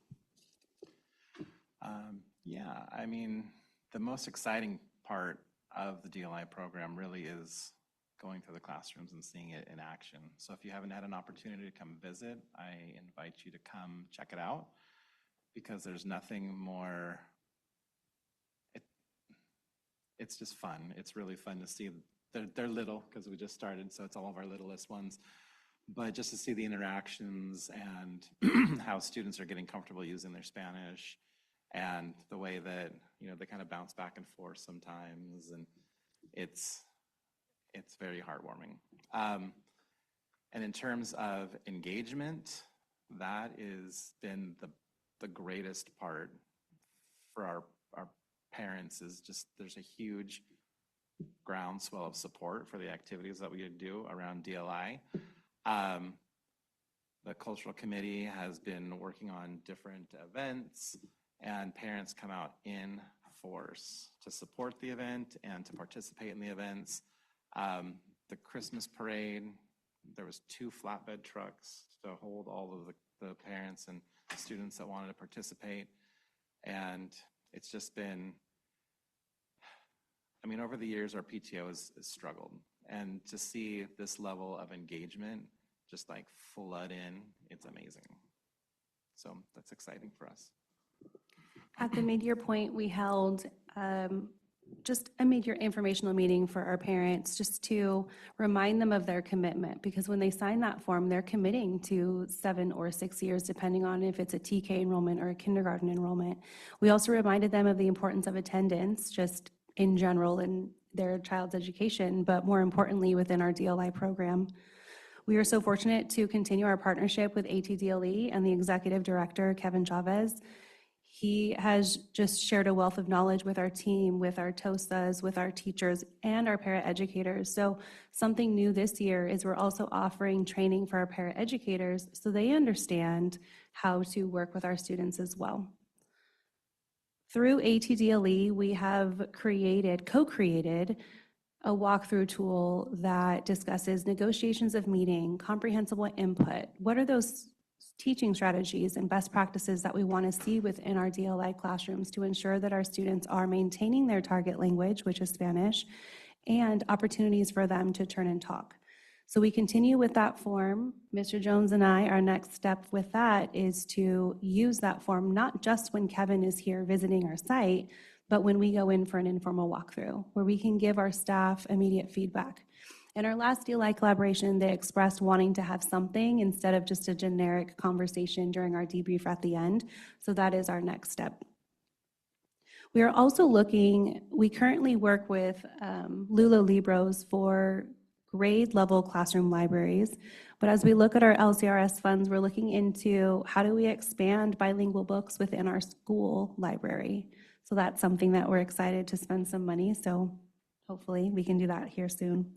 Yeah, I mean, the most exciting part of the DLI program really is going to the classrooms and seeing it in action. So if you haven't had an opportunity to come visit, I invite you to come check it out, because there's nothing more, it's just fun. It's really fun to see. They're little because we just started, so it's all of our littlest ones. But just to see the interactions and how students are getting comfortable using their Spanish, and the way that, you know, they kind of bounce back and forth sometimes, and it's very heartwarming. And in terms of engagement, that has been the greatest part for our parents. Is just there's a huge groundswell of support for the activities that we do around DLI. The cultural committee has been working on different events, and parents come out in force to support the event and to participate in the events. The Christmas parade, there was 2 flatbed trucks to hold all of the parents and students that wanted to participate. And it's just been, I mean, over the years, our PTO has struggled. And to see this level of engagement just like flood in, it's amazing. So that's exciting for us. At the mid-year point, we held just a mid-year informational meeting for our parents, just to remind them of their commitment, because when they sign that form, they're committing to 7 or 6 years, depending on if it's a TK enrollment or a kindergarten enrollment. We also reminded them of the importance of attendance, just in general in their child's education, but more importantly within our DLI program. We are so fortunate to continue our partnership with ATDLE and the executive director, Kevin Chavez. He has just shared a wealth of knowledge with our team, with our TOSAs, with our teachers, and our paraeducators. So something new this year is we're also offering training for our paraeducators so they understand how to work with our students as well. Through ATDLE, we have co-created a walkthrough tool that discusses negotiations of meeting, comprehensible input. What are those teaching strategies and best practices that we want to see within our DLI classrooms to ensure that our students are maintaining their target language, which is Spanish, and opportunities for them to turn and talk. So we continue with that form. Mr. Jones and I, our next step with that is to use that form not just when Kevin is here visiting our site, but when we go in for an informal walkthrough, where we can give our staff immediate feedback. In our last DLI collaboration, they expressed wanting to have something instead of just a generic conversation during our debrief at the end. So that is our next step. We are also we currently work with Lula Libros for grade level classroom libraries. But as we look at our LCRS funds, we're looking into how do we expand bilingual books within our school library. So that's something that we're excited to spend some money. So hopefully we can do that here soon.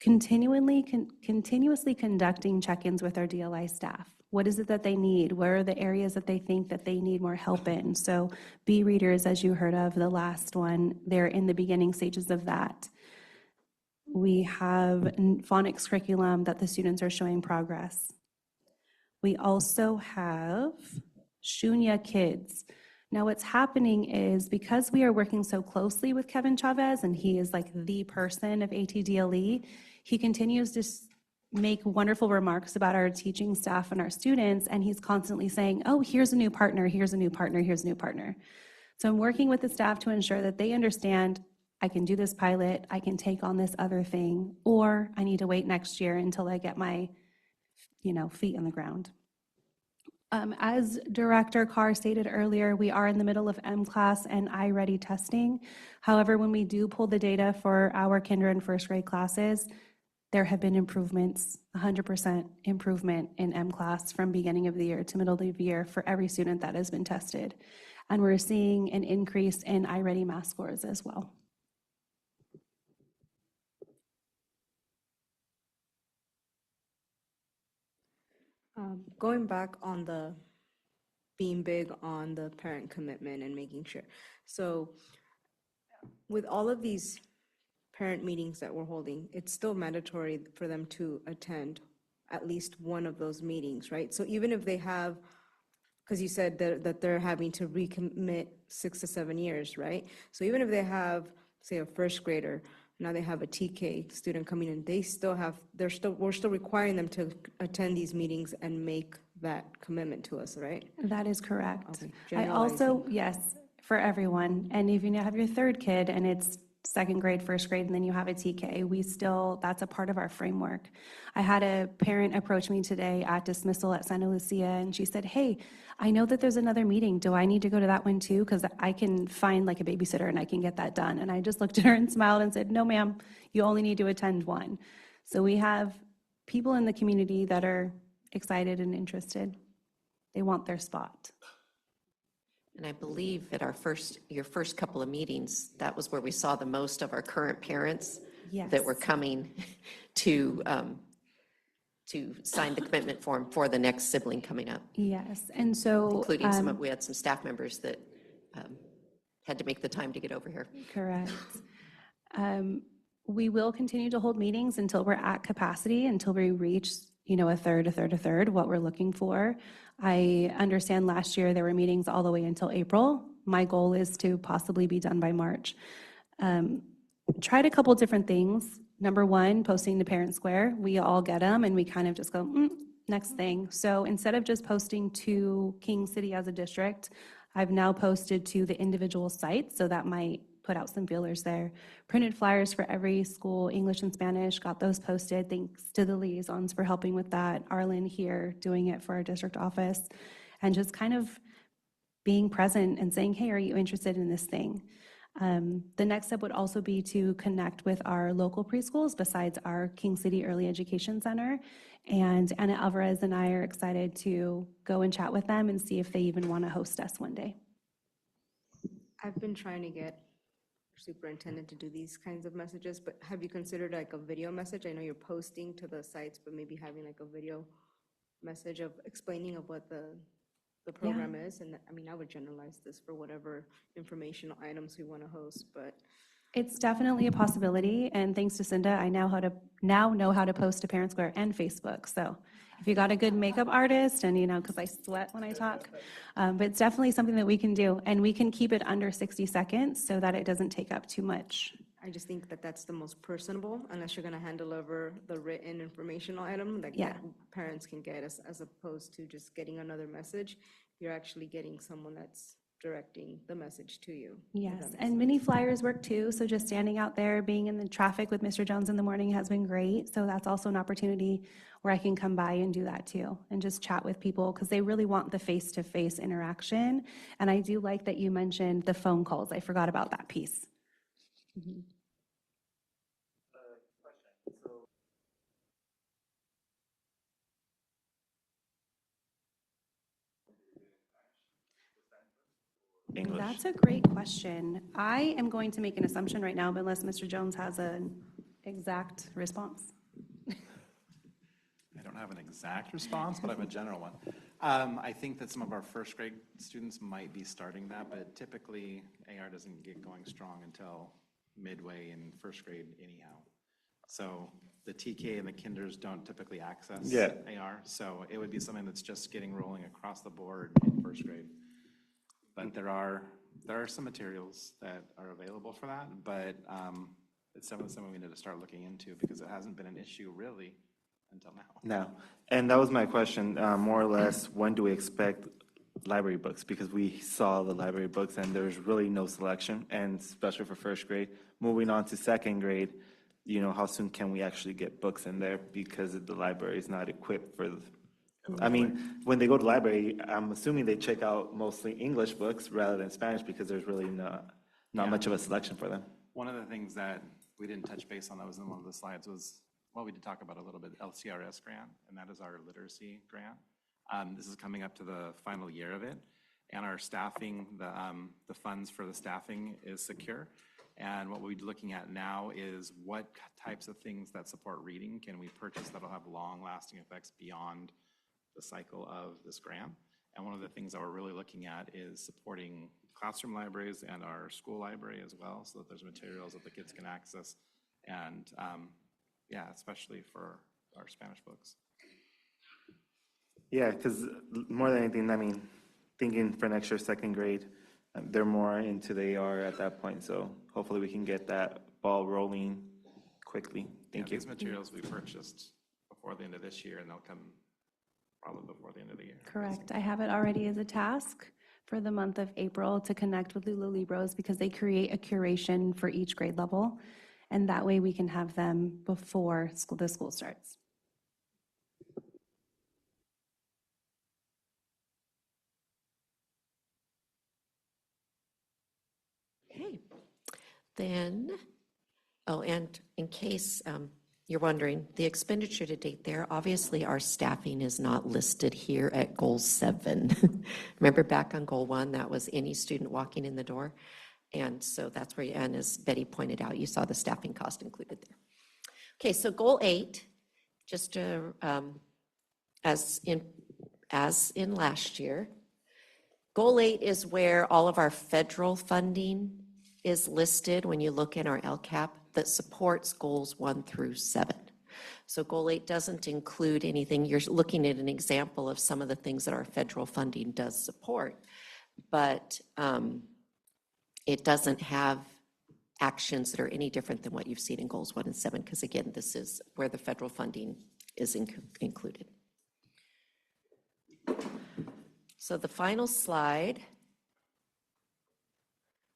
Continuously conducting check-ins with our DLI staff. What is it that they need? Where are the areas that they think that they need more help in? So B-readers, as you heard of, the last one, they're in the beginning stages of that. We have phonics curriculum that the students are showing progress. We also have Shunya Kids. Now what's happening is because we are working so closely with Kevin Chavez, and he is like the person of ATDLE, he continues to make wonderful remarks about our teaching staff and our students, and he's constantly saying, oh, here's a new partner, here's a new partner, here's a new partner. So I'm working with the staff to ensure that they understand I can do this pilot, I can take on this other thing, or I need to wait next year until I get my, feet on the ground. As Director Carr stated earlier, we are in the middle of M-Class and iReady testing. However, when we do pull the data for our kinder and first grade classes, there have been improvements, 100% improvement in M-Class from beginning of the year to middle of the year for every student that has been tested. And we're seeing an increase in iReady math scores as well. Going back on the being big on the parent commitment and making sure. So with all of these parent meetings that we're holding, it's still mandatory for them to attend at least one of those meetings, right? So even if they have, because you said that they're having to recommit 6 to 7 years, right? So even if they have, say, a first grader, now they have a TK student coming in, we're still requiring them to attend these meetings and make that commitment to us, right? That is correct. Okay, I also, yes, for everyone. And if you have your third kid and it's second grade, first grade, and then you have a TK, that's a part of our framework. I had a parent approach me today at dismissal at Santa Lucia, and she said, hey, I know that there's another meeting. Do I need to go to that one too? Because I can find like a babysitter and I can get that done. And I just looked at her and smiled and said, no, ma'am, you only need to attend one. So we have people in the community that are excited and interested. They want their spot. And I believe at your first couple of meetings, that was where we saw the most of our current parents that were coming to sign the commitment form for the next sibling coming up. Yes, and so. Including we had some staff members that had to make the time to get over here. Correct. We will continue to hold meetings until we're at capacity, until we reach, a third, what we're looking for. I understand last year there were meetings all the way until April. My goal is to possibly be done by March. Tried a couple different things. Number one, posting to Parent Square. We all get them and we kind of just go, next thing. So instead of just posting to King City as a district, I've now posted to the individual sites, so that might put out some feelers there. Printed flyers for every school, English and Spanish, got those posted. Thanks to the liaisons for helping with that. Arlen here doing it for our district office. And just kind of being present and saying, hey, are you interested in this thing? The next step would also be to connect with our local preschools besides our King City Early Education Center. And Anna Alvarez and I are excited to go and chat with them and see if they even want to host us one day. I've been trying to get superintendent to do these kinds of messages, but have you considered like a video message? I know you're posting to the sites, but maybe having like a video message of explaining of what the program is. And I would generalize this for whatever informational items we want to host, but. It's definitely a possibility, and thanks to Cinda, I now know how to post to Parent Square and Facebook. So if you got a good makeup artist, and because I sweat when I talk, but it's definitely something that we can do, and we can keep it under 60 seconds so that it doesn't take up too much. I just think that that's the most personable, unless you're going to hand over the written informational item that parents can get, as opposed to just getting another message. You're actually getting someone that's directing the message to you. Yes, and mini flyers work too. So just standing out there, being in the traffic with Mr. Jones in the morning has been great. So that's also an opportunity where I can come by and do that too, and just chat with people because they really want the face-to-face interaction. And I do like that you mentioned the phone calls. I forgot about that piece. Mm-hmm. English. That's a great question. I am going to make an assumption right now, unless Mr. Jones has an exact response. I don't have an exact response, but I have a general one. I think that some of our first grade students might be starting that, but typically AR doesn't get going strong until midway in first grade anyhow. So the TK and the kinders don't typically access AR, so it would be something that's just getting rolling across the board in first grade. But there are some materials that are available for that, but it's definitely something we need to start looking into because it hasn't been an issue really until now. Now, and that was my question, more or less, when do we expect library books? Because we saw the library books and there's really no selection, and especially for first grade. Moving on to second grade, you know, how soon can we actually get books in there? Because the library is not equipped for, I mean, when they go to the library, I'm assuming they check out mostly English books rather than Spanish because there's really not much of a selection for them. One of the things that we didn't touch base on that was in one of the slides was, well, we did talk about a little bit, LCRS grant, and that is our literacy grant. This is coming up to the final year of it, and our staffing, the funds for the staffing is secure. And what we're looking at now is what types of things that support reading can we purchase that'll have long-lasting effects beyond the cycle of this grant. And one of the things that we're really looking at is supporting classroom libraries and our school library as well, so that there's materials that the kids can access, and yeah, especially for our Spanish books. Yeah, because more than anything, I mean, thinking for next year, second grade, they're more into the AR at that point, so hopefully we can get that ball rolling quickly. Thank you. These materials we purchased before the end of this year, and they'll come probably before the end of the year. Correct. I have it already as a task for the month of April to connect with Lula Libros because they create a curation for each grade level. And that way we can have them before the school starts. Okay, then, oh, and in case you're wondering, the expenditure to date there, obviously our staffing is not listed here at goal 7. Remember back on goal 1, that was any student walking in the door? And so that's where, and as Betty pointed out, you saw the staffing cost included there. Okay, so goal 8, just as in last year, goal 8 is where all of our federal funding is listed when you look in our LCAP that supports goals 1 through 7. So goal 8 doesn't include anything. You're looking at an example of some of the things that our federal funding does support, but it doesn't have actions that are any different than what you've seen in goals 1 and 7, because again, this is where the federal funding is included. So the final slide,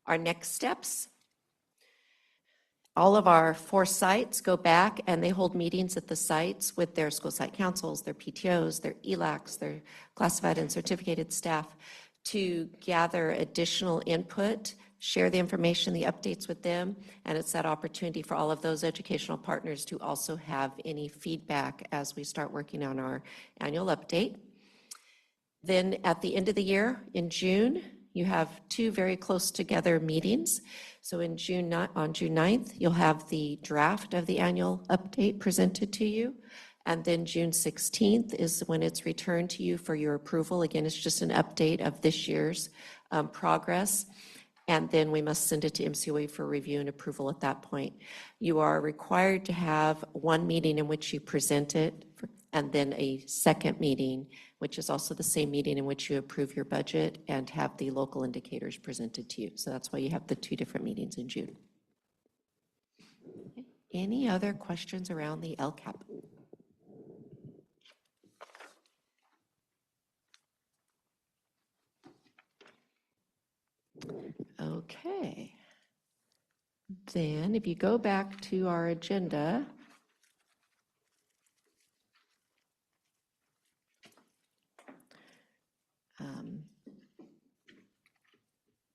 our next steps. All of our 4 sites go back and they hold meetings at the sites with their school site councils, their PTOs, their ELACs, their classified and certificated staff to gather additional input, share the information, the updates with them, and it's that opportunity for all of those educational partners to also have any feedback as we start working on our annual update. Then at the end of the year, in June, you have 2 very close together meetings. So on June 9th, you'll have the draft of the annual update presented to you. And then June 16th is when it's returned to you for your approval. Again, it's just an update of this year's progress. And then we must send it to MCOE for review and approval at that point. You are required to have 1 meeting in which you present it, and then a second meeting, which is also the same meeting in which you approve your budget and have the local indicators presented to you. So that's why you have the 2 different meetings in June. Any other questions around the LCAP? Okay. Then if you go back to our agenda,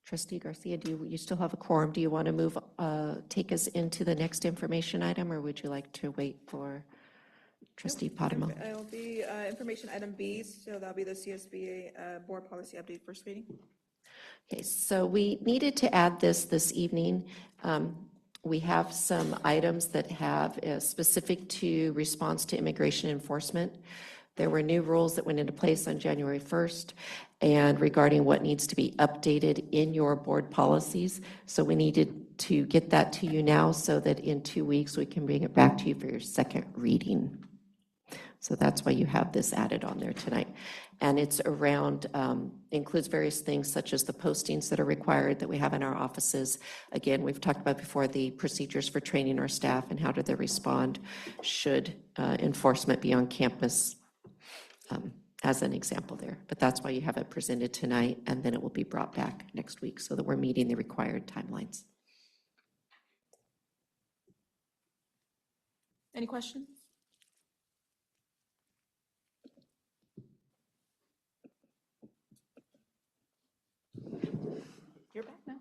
Trustee Garcia, do you still have a quorum? Do you want to move, take us into the next information item, or would you like to wait for Trustee Podemo? It'll be information item B, so that'll be the CSBA board policy update first reading. Okay, so we needed to add this evening. We have some items that have specific to response to immigration enforcement. There were new rules that went into place on January 1st and regarding what needs to be updated in your board policies. So we needed to get that to you now so that in 2 weeks we can bring it back to you for your second reading. So that's why you have this added on there tonight. And it's around, includes various things such as the postings that are required that we have in our offices. Again, we've talked about before the procedures for training our staff and how do they respond should enforcement be on campus, as an example there. But that's why you have it presented tonight, and then it will be brought back next week so that we're meeting the required timelines. Any questions? You're back now.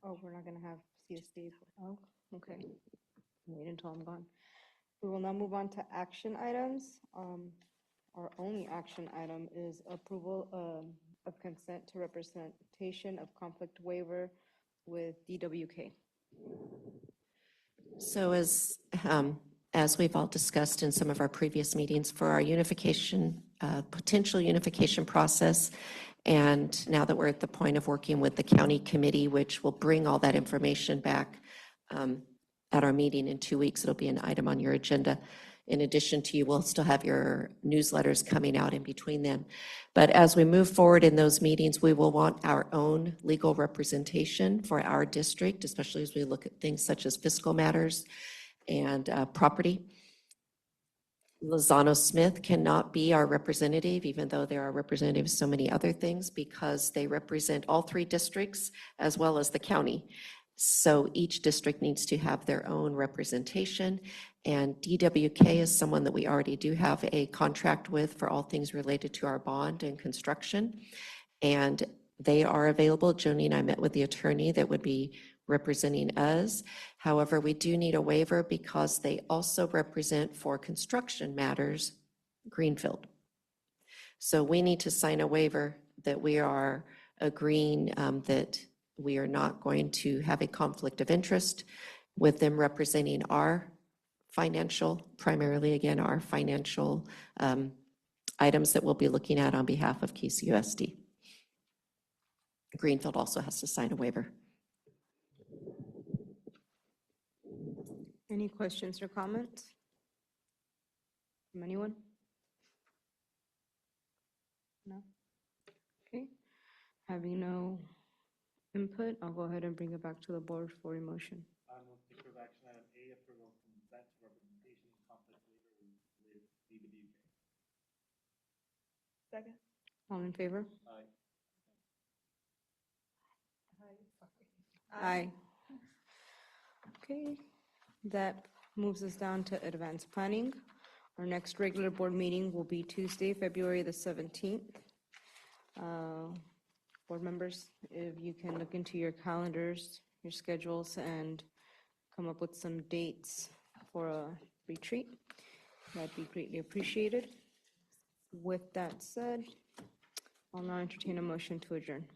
Oh, we're not gonna have CSD. Oh, okay. Wait until I'm gone. We will now move on to action items. Our only action item is approval of consent to representation of conflict waiver with DWK. So as we've all discussed in some of our previous meetings, for our unification, potential unification process, and now that we're at the point of working with the county committee, which will bring all that information back at our meeting in 2 weeks, it'll be an item on your agenda. In addition to, you will still have your newsletters coming out in between them. But as we move forward in those meetings, we will want our own legal representation for our district, especially as we look at things such as fiscal matters and property. Lozano Smith cannot be our representative, even though they are representatives of so many other things, because they represent all 3 districts as well as the county. So each district needs to have their own representation, and DWK is someone that we already do have a contract with for all things related to our bond and construction, and they are available. Joni and I met with the attorney that would be representing us. However, we do need a waiver because they also represent for construction matters Greenfield. So we need to sign a waiver that we are agreeing that we are not going to have a conflict of interest with them representing our financial, primarily again, our financial items that we'll be looking at on behalf of KCUSD. Greenfield also has to sign a waiver. Any questions or comments from anyone? No? Okay. Having no input, I'll go ahead and bring it back to the board for a motion. I move to approve action item A, approval of consent to representation conflict waiver with DWK. Second. All in favor? Aye. Aye. Okay, that moves us down to advanced planning. Our next regular board meeting will be Tuesday, February the 17th. Board members, if you can look into your calendars, your schedules, and come up with some dates for a retreat, that'd be greatly appreciated. With that said, I'll now entertain a motion to adjourn.